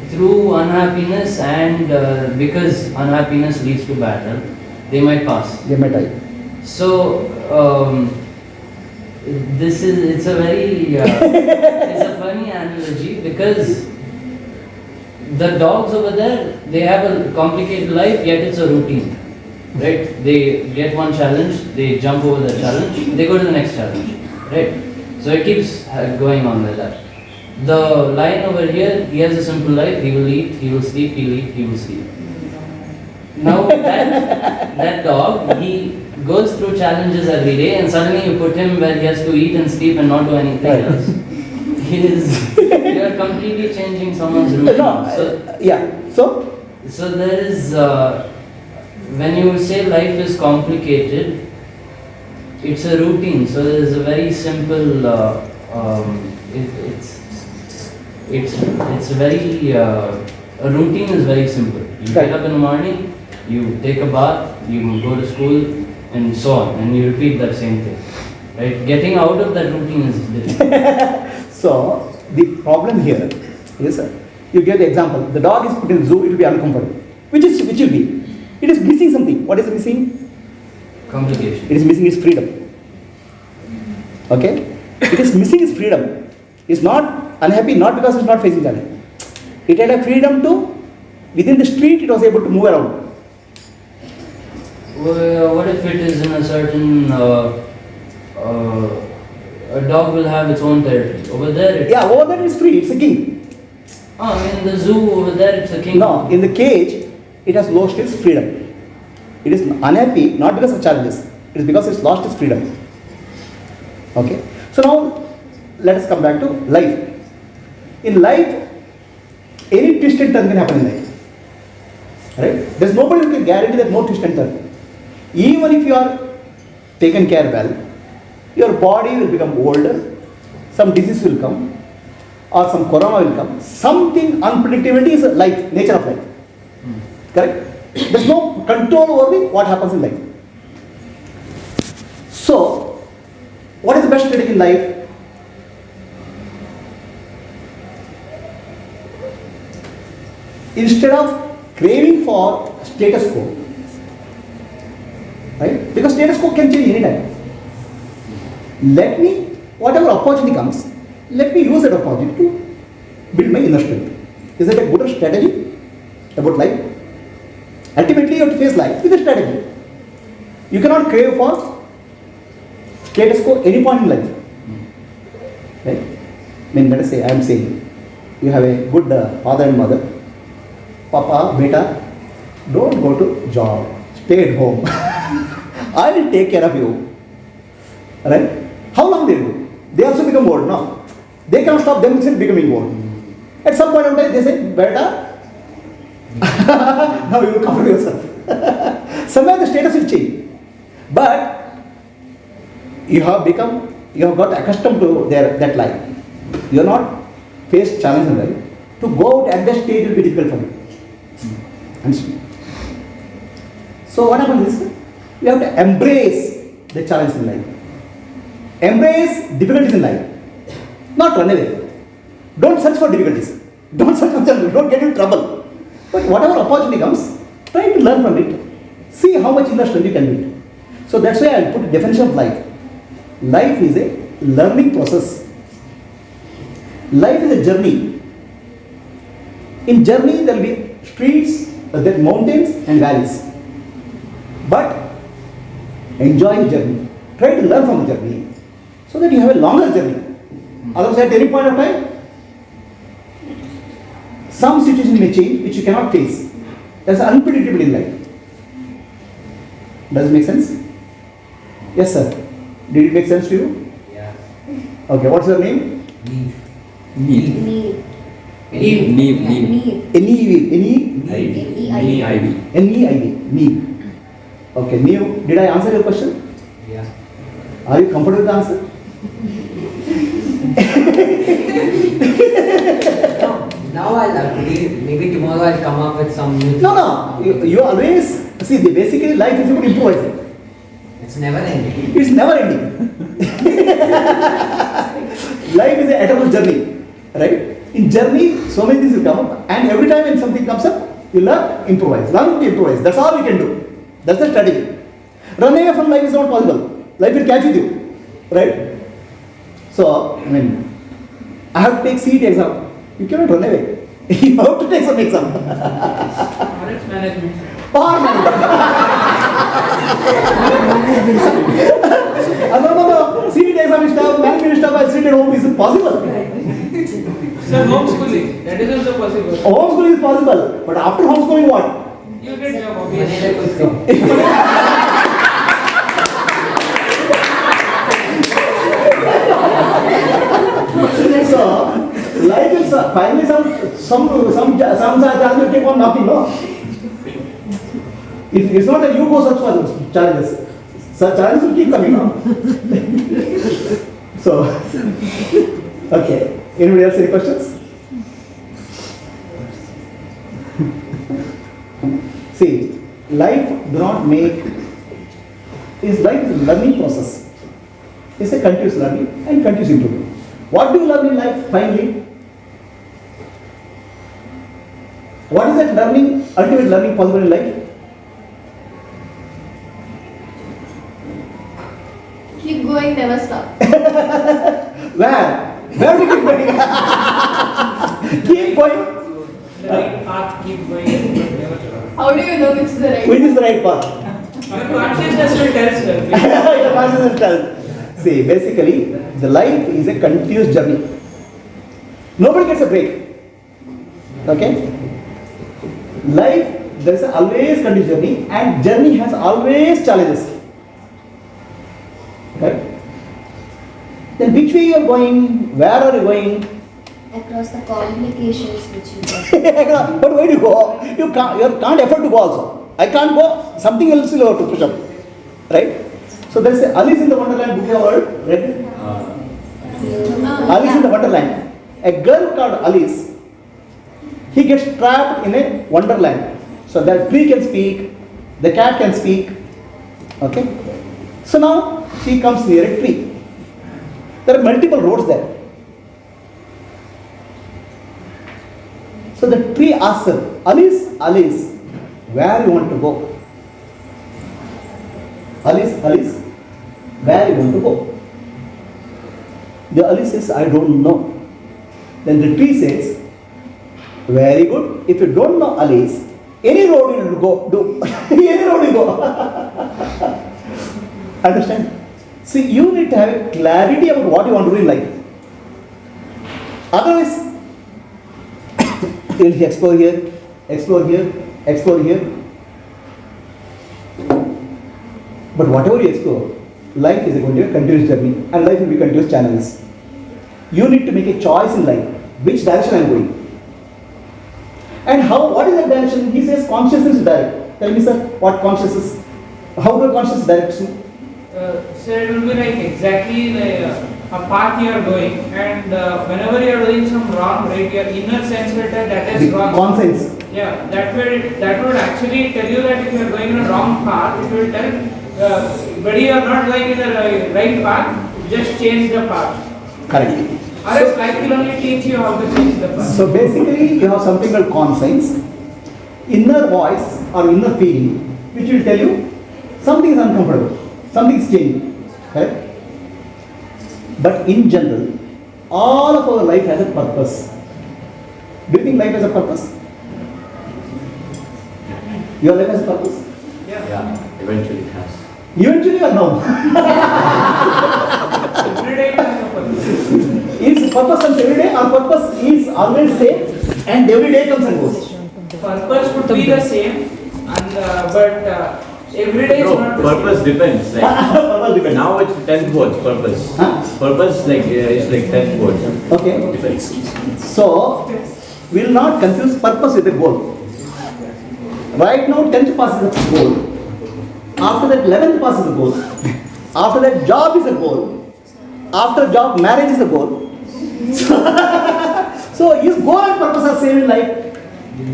through unhappiness and because unhappiness leads to battle, they might pass. They might die. So it's a very it's a funny analogy because the dogs over there, they have a complicated life, yet it's a routine, right? They get one challenge, they jump over the challenge, they go to the next challenge, right? So it keeps going on like that. The lion over here, he has a simple life. He will eat, he will sleep, he will eat, he will sleep. Now that dog, he goes through challenges every day, and suddenly you put him where he has to eat and sleep and not do anything else. You are completely changing someone's routine. So there is, when you say life is complicated, it's a routine. So there is a very simple, it's very, a routine is very simple. You get up in the morning, you take a bath, you go to school, and so on, and you repeat that same thing. Right? Getting out of that routine is difficult. So the problem here is, you give the example, the dog is put in zoo, it will be uncomfortable. Which will be? It is missing something. What is it missing? Complication. It is missing its freedom. Okay? It is missing its freedom. It's not unhappy not because it's not facing challenge. It had a freedom to, within the street it was able to move around. Well, what if it is in a certain, a dog will have its own territory. Over there over there it's free, it's a king. In the zoo over there it's a king. No, in the cage it has lost its freedom. It is unhappy not because of challenges, it is because it's lost its freedom. Okay? So now let us come back to life. In life, any twist and turn can happen in life. Right? There's nobody who can guarantee that no twist and turn. Even if you are taken care well, your body will become older, some disease will come, or some corona will come. Something unpredictability is life, nature of life. Correct? There's no control over what happens in life. So, what is the best strategy in life? Instead of craving for status quo, right? Because status quo can change anytime. Let me, whatever opportunity comes, let me use that opportunity to build my inner strength. Is that a good strategy about life? Ultimately, you have to face life with a strategy. You cannot crave for status quo any point in life. Right? I mean, let us say, I am saying, you have a good father and mother. Papa, beta, don't go to job. Stay at home. I will take care of you. Right? How long they do? They also become old, no? They cannot stop themselves becoming old. At some point of time, they say, beta, now you will comfort yourself. Somewhere the status will change. But you have got accustomed to that life. You are not faced challenge in life. To go out at that stage will be difficult for you. Understand? So what happens is, you have to embrace the challenge in life. Embrace difficulties in life. Not run away. Don't search for difficulties. Don't search for challenges. Don't get into trouble. But whatever opportunity comes, try to learn from it. See how much inner strength you can build. So that's why I put a definition of life. Life is a learning process. Life is a journey. In journey there will be streets, there are mountains and valleys. But enjoy the journey. Try to learn from the journey so that you have a longer journey. Otherwise, at any point of time, some situation may change which you cannot face. That's unpredictable in life. Does it make sense? Yes, sir. Did it make sense to you? Yeah. Okay, what's your name? Neve. Neve. Okay, Neve, did I answer your question? Yeah. Are you comfortable with the answer? Now I'll agree. Maybe tomorrow I'll come up with some new. No. You always see. Basically, life is about improvising. It's never ending. It's never ending. Life is an eternal journey, right? In journey, so many things will come up, and every time when something comes up, you learn improvise. Learn to improvise. That's all we can do. That's the strategy. Run away from life is not possible. Life will catch with you, right? So, I have to take CET exam. You cannot run away. You have to take some exam. Or it's management. Power management. No. CET exam is tough. Management is tough. I sit at home. Is it possible? Sir, homeschooling, that is also possible. Homeschooling is possible. But after homeschooling, what? You get job, obviously. So, life is finally some challenges will keep on knocking, no? It's not that you go search for challenges. Such challenges will keep coming, no? So, okay. Anybody else any questions? See, life do not make. Life is a learning process. It's a continuous learning and continuous improvement. What do you learn in life finally? What is that learning, ultimate learning possible in life? Keep going, never stop. Where do you keep going? Keep going. The right path, keep going. Never stop. How do you know which is the right Which is the right path? Your consciousness will tell, sir. Your consciousness tells. See, basically, the life is a continuous journey. Nobody gets a break. Okay? Life, there is always continuous journey, and journey has always challenges. Right? Then which way you are going? Where are you going? Across the complications which you get. But where do you go? You can't afford to go also. I can't go. Something else will have to push up. Right? So there is Alice in the Wonderland book you have heard? Read it? Alice in the Wonderland. A girl called Alice, he gets trapped in a wonderland. So that tree can speak, the cat can speak. Okay? So now she comes near a tree. There are multiple roads there. So the tree asks her, Alice, where you want to go? Alice, where you want to go? The Alice says, I don't know. Then the tree says, very good. If you don't know Alice, any road you will go, do. Any road you go. Understand? See, you need to have clarity about what you want to do in life. Otherwise, you will explore here, explore here, explore here. But whatever you explore, life is going to be a continuous journey, and life will be continuous channels. You need to make a choice in life. Which direction I am going? And how? What is that direction? He says consciousness is direct. Tell me, sir, what consciousness? How do consciousness direction? So it will be like exactly like a path you are going, and whenever you are doing some wrong, right, your inner sense will tell that is wrong. Conscience. Yeah, that would actually tell you that if you are going in a wrong path, it will tell, but you are not going in the right path, just change the path. Correct. Or else life will only teach you how to change the path. So basically, you have something called conscience, inner voice or inner feeling, which will tell you something is uncomfortable, something is changing. Correct? But in general, all of our life has a purpose. Do you think life has a purpose? Your life has a purpose? Yeah, eventually it has. Eventually or no? Every day you have a purpose. Is purpose comes every day, or purpose is always same and every day comes and goes? Purpose would be the same, and but every day is not the Purpose same. depends. Like, Purpose depends. now it's 10 words, purpose. Purpose is like 10 words. Okay. Depends. So, we will not confuse purpose with the goal. Right now, 10th pass is the goal. After that, 11th pass is the goal. After that, job is a goal. After job, marriage is a goal. So is goal and purpose are same in life?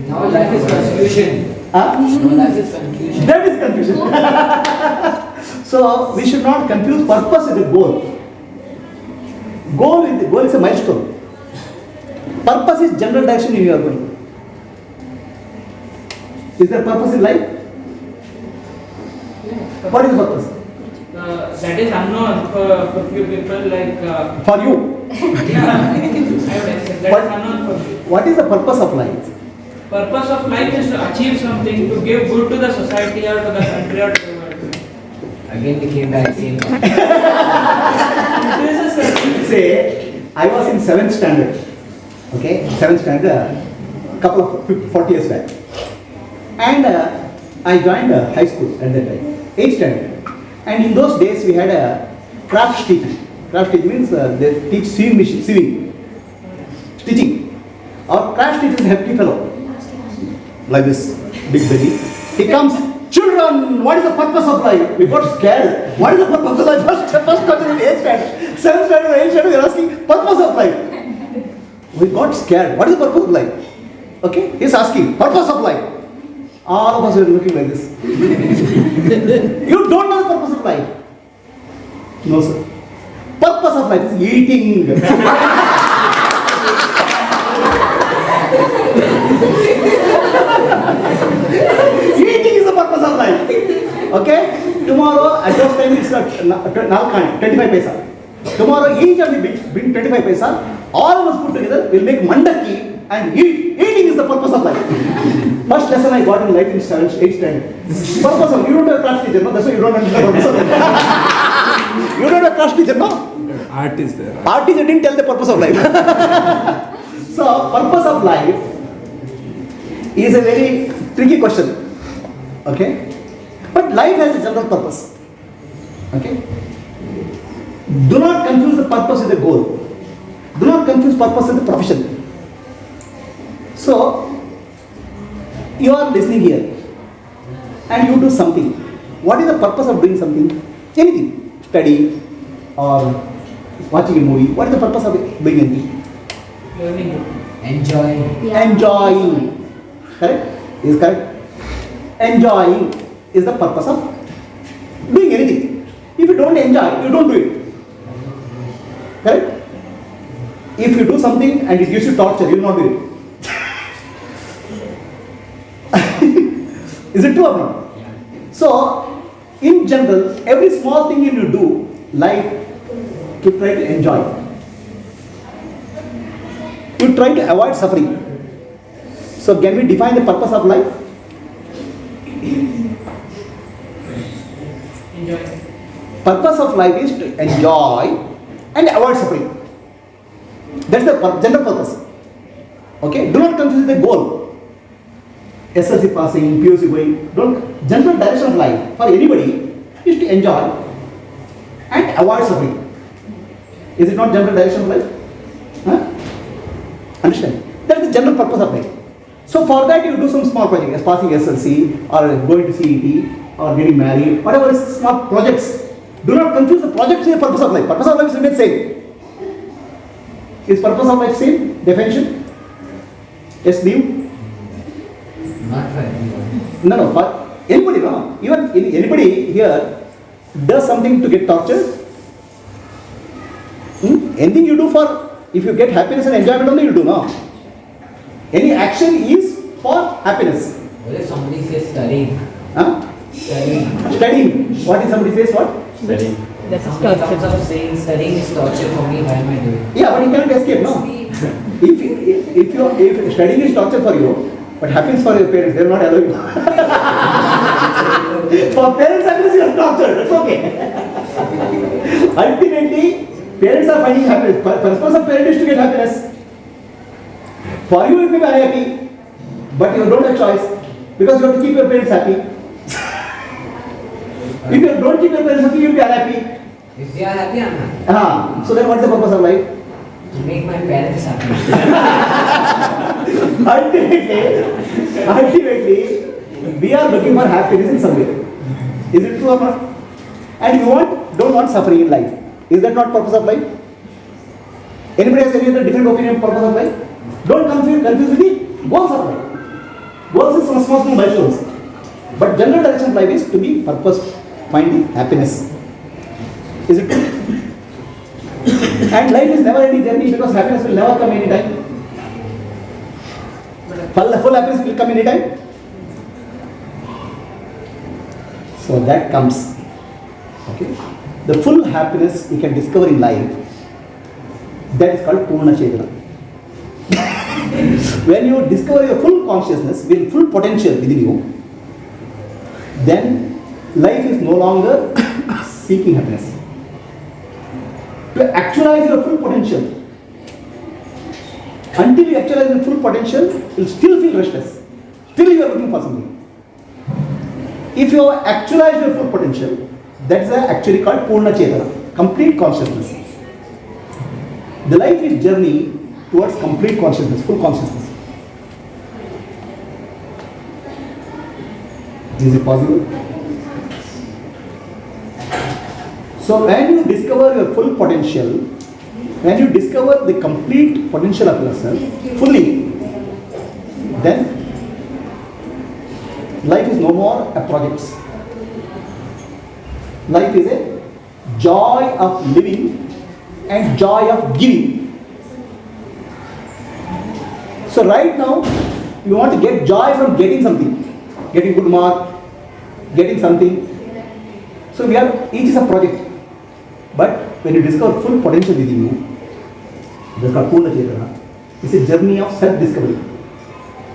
Now life is confusion. Huh? Now life is confusion. That is confusion. So we should not confuse purpose with the goal. Goal is a milestone. Purpose is general direction you are going. Is there purpose in life? What is the purpose? That is unknown for few people, like. For you. Yeah, I would accept that is unknown for me. What is the purpose of life? Purpose of life is to achieve something, to give good to the society or to the country or to the world. Again we came back same. Say, I was in 7th standard. Okay, 7th standard, couple of 40 years back. And I joined high school at that time, 8th standard. And in those days we had a craft teaching. Craft teaching means they teach sewing, stitching. Our craft teacher is a hefty fellow, like this, big belly. He comes, children, what is the purpose of life? We got scared. What is the purpose of life? First question in 8th standard, 7th standard, 8th standard, we are asking purpose of life. We got scared. What is the purpose of life? Okay, he's asking purpose of life. All of us were looking like this. You don't know the purpose of life. No, sir. Purpose of life is eating. Eating is the purpose of life. Okay? Tomorrow, at this time, it's now 25 paisa. Tomorrow, each of the bits bring 25 paisa. All of us put together will make mandaki and eat. Eating is the purpose of life. First lesson I got in life in 7th, 8th standard. Purpose of, you don't have a class teacher, no? That's why you don't understand purpose of life. You don't have a class teacher, no? Art is there. Art teacher didn't tell the purpose of life. So, purpose of life is a very tricky question. Okay? But life has a general purpose. Okay? Do not confuse the purpose with the goal. Do not confuse purpose with the profession. So, you are listening here and you do something. What is the purpose of doing something? Anything. Study or watching a movie. What is the purpose of doing anything? Learning. Enjoy. Yeah. Enjoying. Correct? Is correct? Enjoying is the purpose of doing anything. If you don't enjoy, you don't do it. Correct? If you do something and it gives you torture, you will not do it. Is it true or not? So, in general, every small thing you do, life, you try to enjoy. You try to avoid suffering. So, can we define the purpose of life? Enjoy. Purpose of life is to enjoy and avoid suffering. That's the general purpose. Okay? Do not confuse the goal. SLC passing, PUC going. Don't. General direction of life for anybody is to enjoy and avoid suffering. Is it not general direction of life? Huh? Understand? That is the general purpose of life. So for that you do some small project, as passing SLC or going to CET or getting married, whatever is small projects. Do not confuse the projects with the purpose of life. Purpose of life is remain same. Is purpose of life same? Definition? Yes, leave? Not for everyone. No, for anybody, no. Even anybody here does something to get tortured. Anything you do for, if you get happiness and enjoyment only you do, no. Any action is for happiness. What if somebody says studying? Huh? Studying. Studying. What if somebody says what? Studying. Somebody comes up saying studying is torture for me, why am I doing it? Yeah, but you cannot escape, no. If studying is torture for you, but happiness for your parents, they will not allow you. For parents, happiness you are tortured. That's okay. Ultimately, parents are finding happiness. Purpose of parents is to get happiness. For you, it will be very happy, but you don't have choice because you have to keep your parents happy. If you don't keep your parents happy, you will be unhappy. If they are happy, I'm happy. So then, what is the purpose of life? To make my parents happy. Ultimately, we are looking for happiness in some way. Is it true or not? And you don't want suffering in life. Is that not purpose of life? Anybody has any other different opinion purpose of life? Don't confuse with the goals of life. Goals is some small milestones. But general direction of life is to be purpose, finding happiness. Is it true? And life is never ending journey because happiness will never come anytime. Full happiness will come anytime. So that comes. Okay. The full happiness you can discover in life, that is called Purna Chetana. When you discover your full consciousness, with full potential within you, then life is no longer seeking happiness. To actualize your full potential, until you actualize your full potential, you will still feel restless. Still you are looking for something. If you have actualized your full potential, that is actually called Purna Chetana, complete consciousness. The life is journey towards complete consciousness, full consciousness. Is it possible? So when you discover your full potential, when you discover the complete potential of yourself fully, then life is no more a project. Life is a joy of living and joy of giving. So right now, you want to get joy from getting something, getting good mark, getting something. So each is a project. But when you discover full potential within you, that's called Purna Chetana. It's a journey of self-discovery.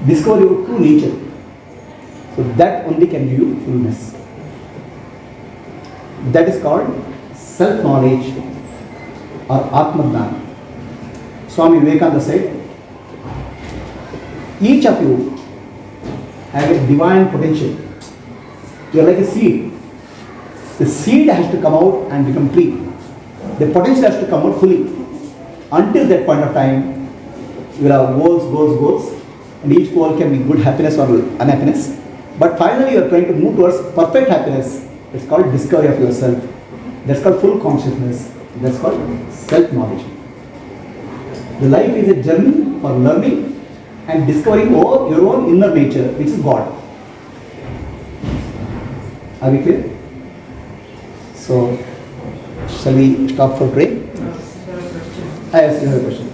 Discover your true nature. So that only can give you fullness. That is called self-knowledge or Atma Jnana. Swami Vivekananda said, each of you have a divine potential. You are like a seed. The seed has to come out and become tree. The potential has to come out fully. Until that point of time, you will have goals, and each goal can be good happiness or unhappiness. But finally, you are trying to move towards perfect happiness. It's called discovery of yourself. That's called full consciousness. That's called self-knowledge. The life is a journey for learning and discovering your own inner nature, which is God. Are we clear? So, shall we stop for today? I ask you a question.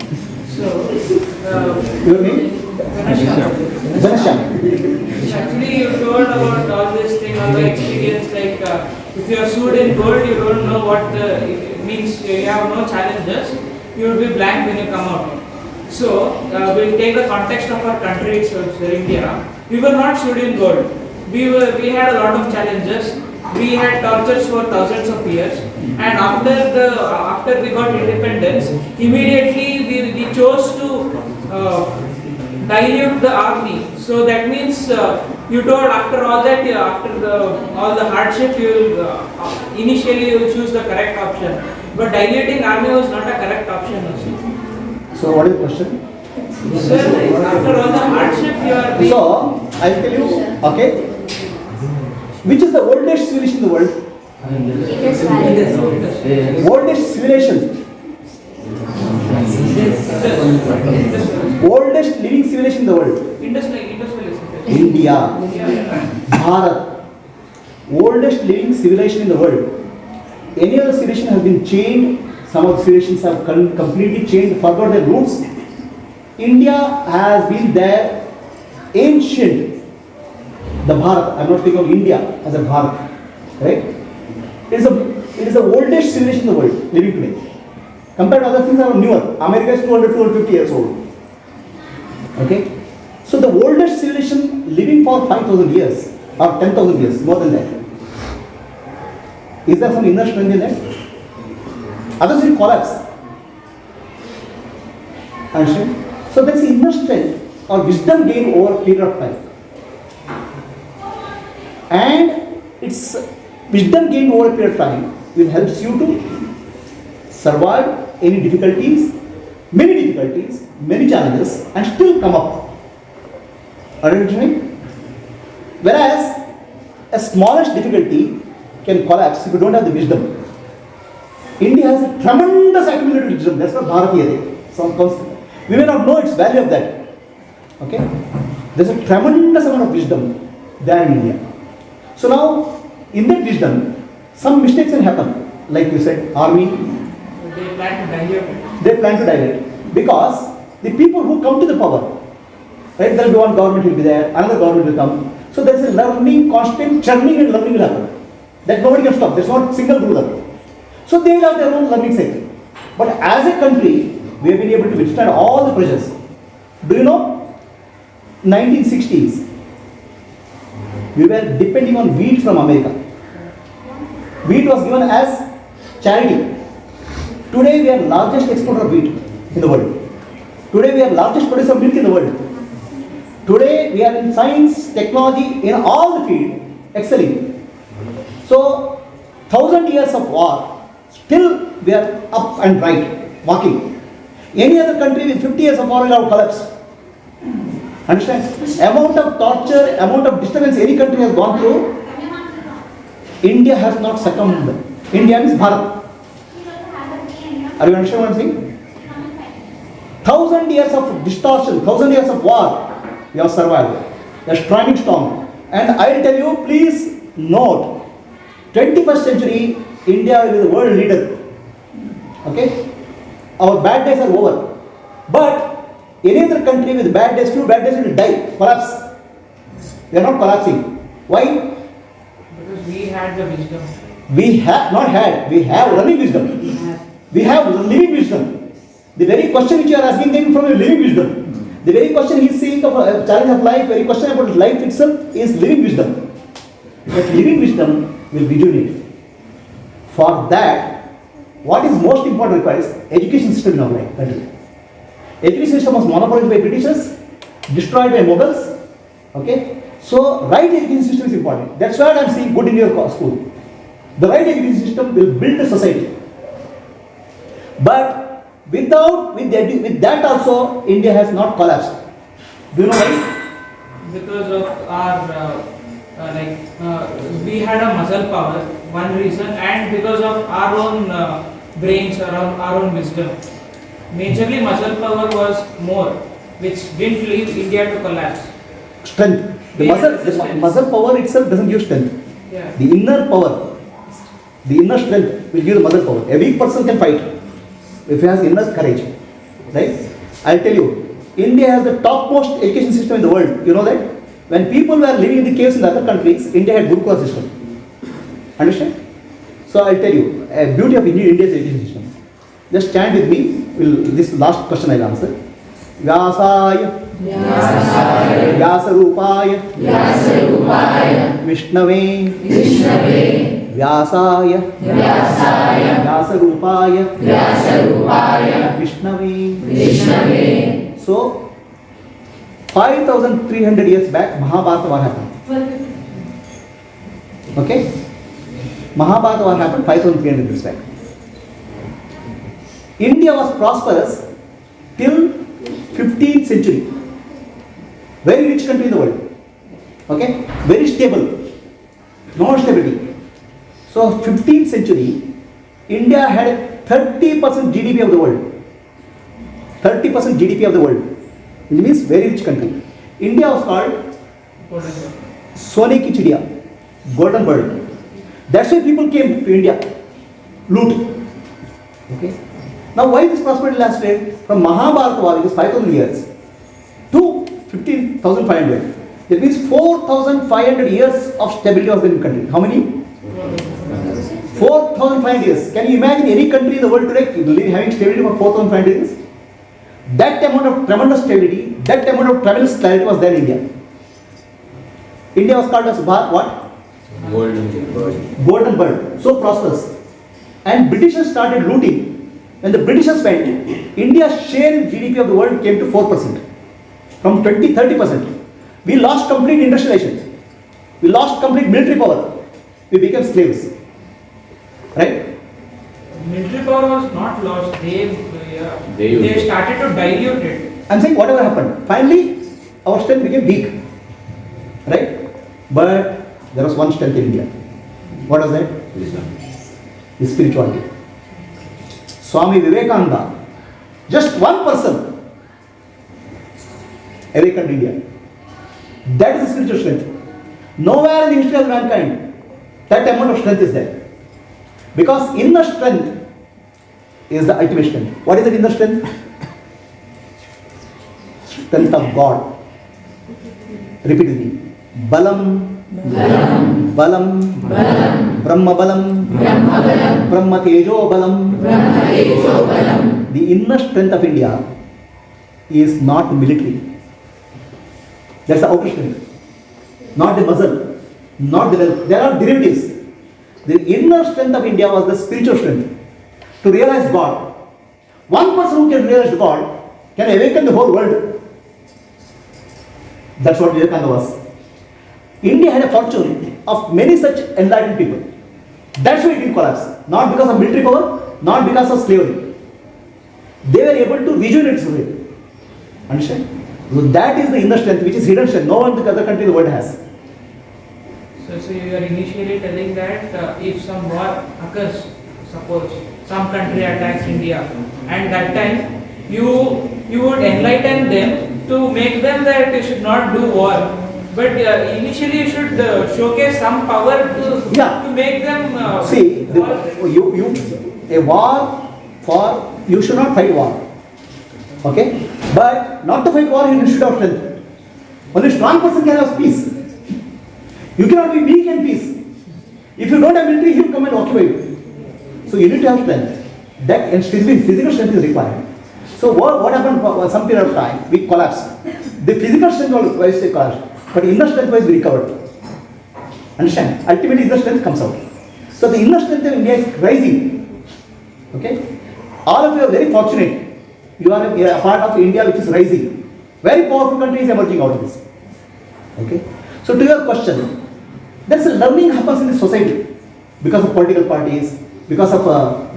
So, your name? Vanasham. Actually, you told about all this thing, all the experience, like if you are sued in gold, you don't know what it means, you have no challenges, you will be blank when you come out. So, we'll take the context of our country itself, India. We were not sued in gold. We had a lot of challenges. We had tortures for thousands of years, and after we got independence, immediately we chose to dilute the army. So that means you told after all that, all the hardship, initially you will choose the correct option. But diluting army was not a correct option also. So what is the question? Sir, after all the hardship you are being... So I will tell you, okay, which is the oldest civilization in the world? Oldest civilization. Oldest living civilization in the world. India. Bharat. Oldest living civilization in the world. Any other civilization has been chained. Some of the civilizations have completely changed, forgot their roots. India has been there ancient. The Bharat, I am not speaking of India as a Bharat, right? It is the oldest civilization in the world living today. Compared to other things are newer. America is 200-250 years old. Okay? So the oldest civilization living for 5,000 years or 10,000 years, more than that. Is there some inner strength in that? Others will collapse. Understand? So that's inner strength or wisdom gained over a period of time. And it's wisdom gained over a period of time will helps you to survive any difficulties, many challenges, and still come up. Are you understanding? Whereas a smallest difficulty can collapse if you don't have the wisdom. India has a tremendous accumulated wisdom. That's what Bharatiya. some concept. We may not know its value of that. Okay? There's a tremendous amount of wisdom there in India. So now, in that wisdom, some mistakes can happen. Like you said, army. They plan to dilute it. They plan to dilute. Because the people who come to the power, right, there will be one government will be there, another government will come. So there is a learning, constant churning and learning will happen. That nobody can stop. There is not single ruler. So they have their own learning cycle. But as a country, we have been able to withstand all the pressures. Do you know? 1960s, we were depending on wheat from America. Wheat was given as charity. Today we are largest exporter of wheat in the world. Today we are largest producer of milk in the world. Today we are in science, technology, in all the field, excelling. So, 1,000 years of war, still we are up and right, walking. Any other country with 50 years of war will have collapsed. Understand? Amount of torture, amount of disturbance any country has gone through, India has not succumbed. India means Bharat. Are you understand what I am saying? 1,000 years of distortion, 1,000 years of war, we have survived. We are striving strong. And I will tell you, please note, 21st century, India will be the world leader. Okay? Our bad days are over. But any other country with bad days, few bad days will die, collapse. We are not collapsing. Why? Because we had the wisdom. We have not had, we have running wisdom. We have living wisdom. The very question which you are asking came from a living wisdom. The very question he is seeing of a challenge of life, very question about life itself is living wisdom. But living wisdom will rejuvenate. For that, what is most important requires education system in our life. Education system was monopolized by Britishers, destroyed by Mughals. Okay? So, right education system is important. That's why I am seeing good in your school. The right education system will build a society. But with that also, India has not collapsed. Do you know why? Because of our, we had a muscle power, one reason, and because of our own brains, our own wisdom. Majorly muscle power was more, which didn't leave India to collapse. Strength. The muscle power itself doesn't give strength. Yeah. The inner power, the inner strength will give the muscle power. A weak person can fight if he has inner courage. Right? I'll tell you, India has the topmost education system in the world. You know that? When people were living in the caves in the other countries, India had Gurukula system. Understand? So I'll tell you, a beauty of India's education system. Just stand with me. This last question I'll answer. Vyasaya Vyasarupaya Vishnave Vyasaya Vyasarupaya Vishnave. So 5,300 years back, Mahabharata war happened. Okay? Mahabharata war happened 5,300 years back. India was prosperous till 15th century. Very rich country in the world. Okay? Very stable. No stability. So 15th century, India had 30% GDP of the world. 30% GDP of the world. Which means very rich country. India was called Sone ki chidiya, golden bird. That's why people came to India. Loot. Okay? Now why this prosperity lasted? From Mahabharata war, it is 5,000 years, to 15,500. That means 4,500 years of stability was in the country. How many? 4,500 years. Can you imagine any country in the world today having stability for 4,500 years? That amount of tremendous stability, that amount of tremendous clarity was there in India. India was called as what? Golden bird. Golden bird. So prosperous. And Britishers started looting. When the Britishers went, India's share in GDP of the world came to 4%. From 30%. We lost complete industrialization. We lost complete military power. We became slaves. Right? Military power was not lost. They started to dilute it. I'm saying whatever happened. Finally, our strength became weak. Right? But there was one strength in India. What was that? The spirituality. Swami Vivekananda Just one person awakened India. That is the spiritual strength. Nowhere in the history of mankind that amount of strength is there. Because inner strength is the ultimate strength. What is the inner strength? Strength of God. Repeat with me. Balam, Balam, Brahma Balam, Brahma Tejo Balam. The inner strength of India is not military. That's the outer strength. Not the muscle, not the wealth. There are derivatives. The inner strength of India was the spiritual strength. To realize God. One person who can realize God can awaken the whole world. That's what Vivekananda was. India had a fortune of many such enlightened people. That's why it didn't collapse. Not because of military power, not because of slavery. They were able to rejuvenate society. Understand? So that is the inner strength, which is hidden strength. No one in the other country in the world has. So you are initially telling that if some war occurs, suppose some country attacks India, and that time you would enlighten them to make them that they should not do war. But initially you should showcase some power to make them. You should not fight war. Okay? But not to fight war, you should have strength. Only strong person can have peace. You cannot be weak and peace. If you don't have military, he will come and occupy you. So you need to have strength. That and physical strength is required. So what happened for some period of time? We collapsed. The physical strength was collapsed, but inner strength was recovered. Understand? Ultimately, inner strength comes out. So the inner strength of India is rising. Okay? All of you are very fortunate. You are a part of India which is rising. Very powerful country is emerging out of this. Okay? So to your question, there's a learning happens in the society because of political parties, because of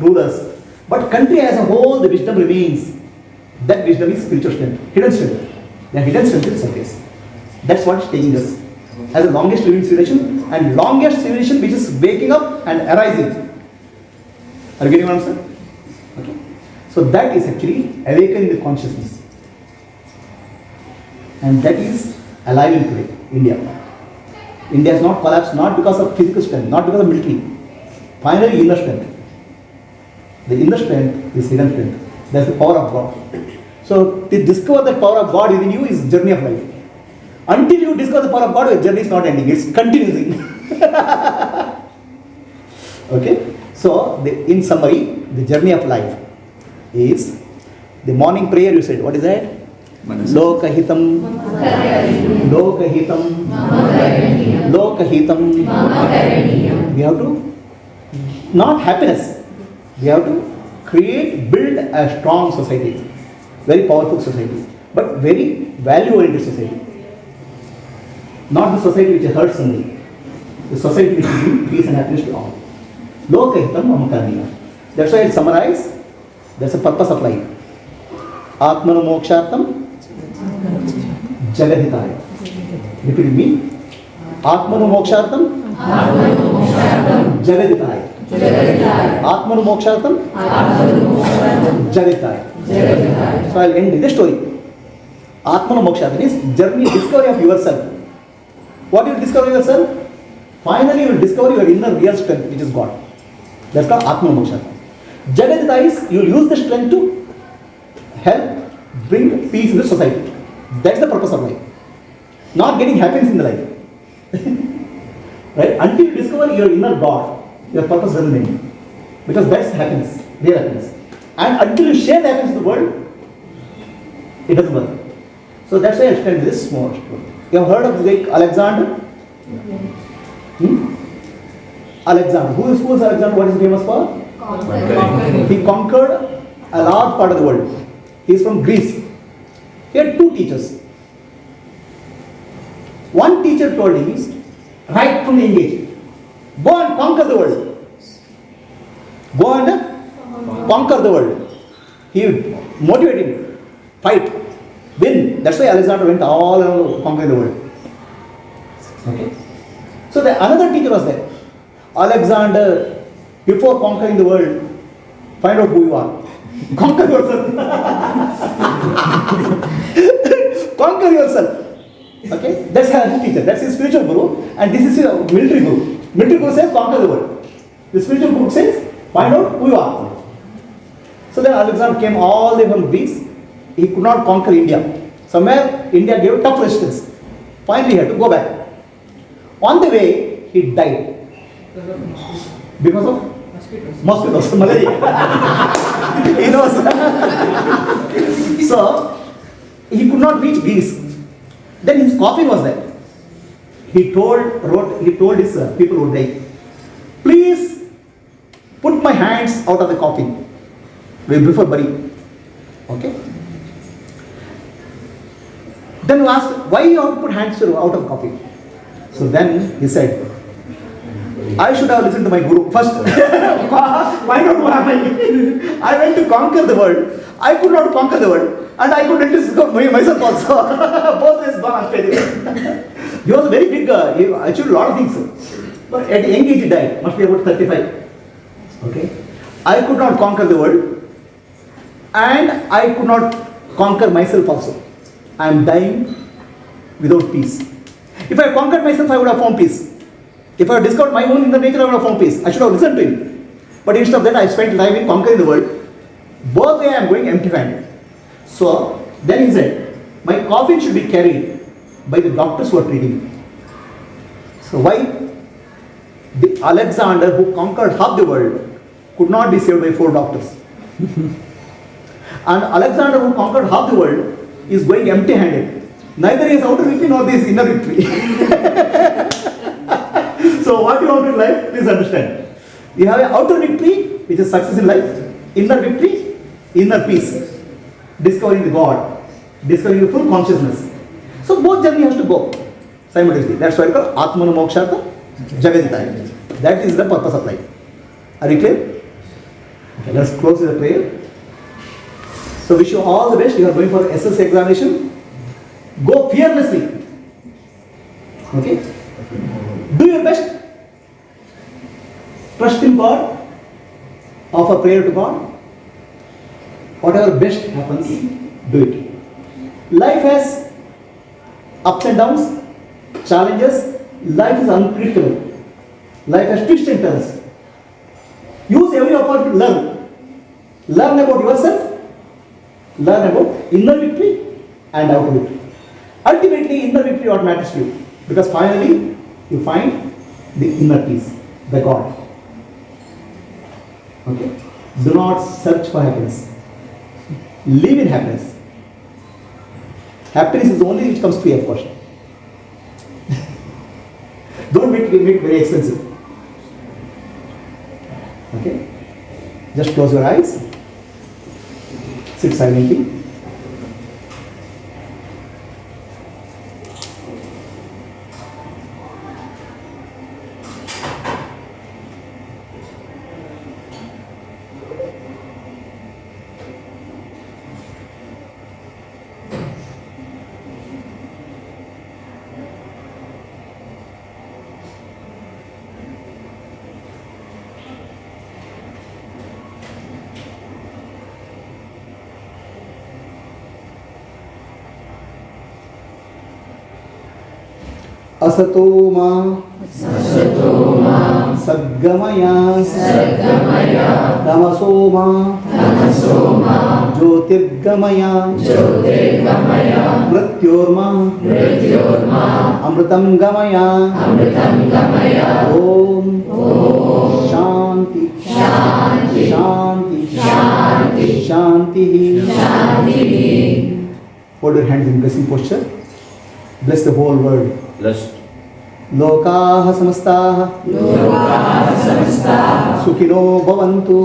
rulers. But country as a whole, the wisdom remains. That wisdom is spiritual strength, hidden strength. The hidden strength is surface. That's what is taking us as the longest living civilization and longest civilization which is waking up and arising. Are you getting what I'm saying? Okay. So that is actually awakening the consciousness. And that is alive in today, India. India has not collapsed not because of physical strength, not because of military. Finally, inner strength. The inner strength is hidden strength. That's the power of God. So to discover the power of God within you is journey of life. Until you discover the power of God, your journey is not ending. It's continuing. Okay. So in summary, the journey of life is the morning prayer. You said, what is that? Lokahitam, Lokahitam, Lokahitam. We have to, not happiness, we have to build a strong society, very powerful society, but very value-oriented society. Not the society which hurts only, the society which gives peace and happiness to all. Lokahitam mamakarniya. That's why it's summarized, that's the purpose of life. Atmanu mokshartam jagadhitaya. Repeat with me. Atmanu mokshartam jagadhitaya. Atmanu mokshartam jagadhitaya. So I'll end with the story. Atmanu mokshartam is journey, discovery of yourself. What you discover yourself? Finally you will discover your inner real strength, which is God. That's called Atmanu mokshartam. Jagadhitaya is you will use the strength to help bring peace in the society. That's the purpose of life. Not getting happiness in the life. Right? Until you discover your inner God, your purpose doesn't end. Because that's happiness, real happiness. And until you share the happiness with the world, it doesn't work. So that's why I explained this small story. You have heard of Greek Alexander? Alexander. Who is Alexander? What is he famous for? He conquered a large part of the world. He is from Greece. He had two teachers. One teacher told him, right from the engage, go and conquer the world. Go and conquer the world. He motivated him, fight, win. That's why Alexander went all around conquering the world. Okay. So another teacher was there. Alexander, before conquering the world, find out who you are. Conquer yourself. Conquer yourself. Okay? That's his teacher. That's his spiritual guru. And this is his military guru. Military guru says conquer the world. The spiritual guru says find out who you are. So then Alexander came all the way from Greece. He could not conquer India. Somewhere India gave tough resistance. Finally he had to go back. On the way he died. Because of mosquitoes, malaria. He knows. So he could not reach Greece. Then his coffin was there. He told his people who died, please put my hands out of the coffin. We prefer burying. Okay? Then we asked, why you have to put hands out of the coffin? So then he said, I should have listened to my guru first. Why not what happened? I went to conquer the world. I could not conquer the world. And I could discover myself also. Both ways gone on failure. He was very big, he achieved a lot of things. But at a young age he died, must be about 35. Okay? I could not conquer the world. And I could not conquer myself also. I am dying without peace. If I conquered myself, I would have found peace. If I had discovered my own inner nature, I would have found peace. I should have listened to him. But instead of that, I spent time in conquering the world. Both ways I am going empty-handed. So then he said, my coffin should be carried by the doctors who are treating me. So why? The Alexander who conquered half the world could not be saved by 4 doctors. And Alexander who conquered half the world is going empty-handed. Neither his outer victory nor his inner victory. So what you want in life, please understand. You have an outer victory, which is success in life. Inner victory, inner peace. Discovering the God. Discovering the full consciousness. So both journey has to go simultaneously. That's why it's called Atma Mokshartha Jagadita. That is the purpose of life. Are you clear? Okay, let's close with a prayer. So wish you all the best. You are going for SSC examination. Go fearlessly. Okay? Do your best. Trust in God. Offer prayer to God. Whatever best happens, do it. Life has ups and downs, challenges. Life is unpredictable. Life has twists and turns. Use every opportunity to learn. Learn about yourself. Learn about inner victory and outer victory. Ultimately, inner victory what matters to you. Because finally, you find the inner peace, the God. Okay? Do not search for happiness. Live in happiness. Happiness is the only which comes free, of course. Don't make it very expensive. Okay? Just close your eyes. Sit silently. असतो मा सद्गमया तमसो मा ज्योतिर्गमया मृत्योर्मा अमृतं गमया ओम शांति शांति शांति Hold your hands in blessing posture. Bless the whole world. Blessed. लोकाः समस्ताः सुखिनो भवन्तु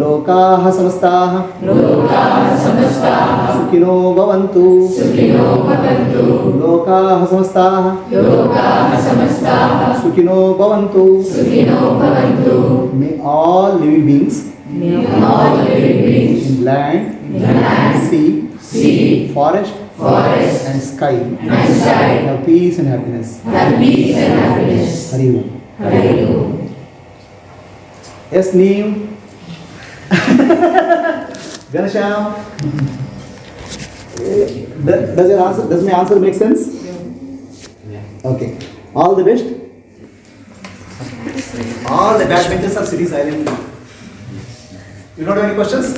लोकाः समस्ताः सुखिनो भवन्तु लोकाः समस्ताः सुखिनो भवन्तु May all living beings in land, sea, forest and sky have peace and happiness. Hari Om. Yes, name. Ganesham. Does my answer make sense? Yeah. Okay. All the best. All the badmintons are sitting silently. You don't have any questions?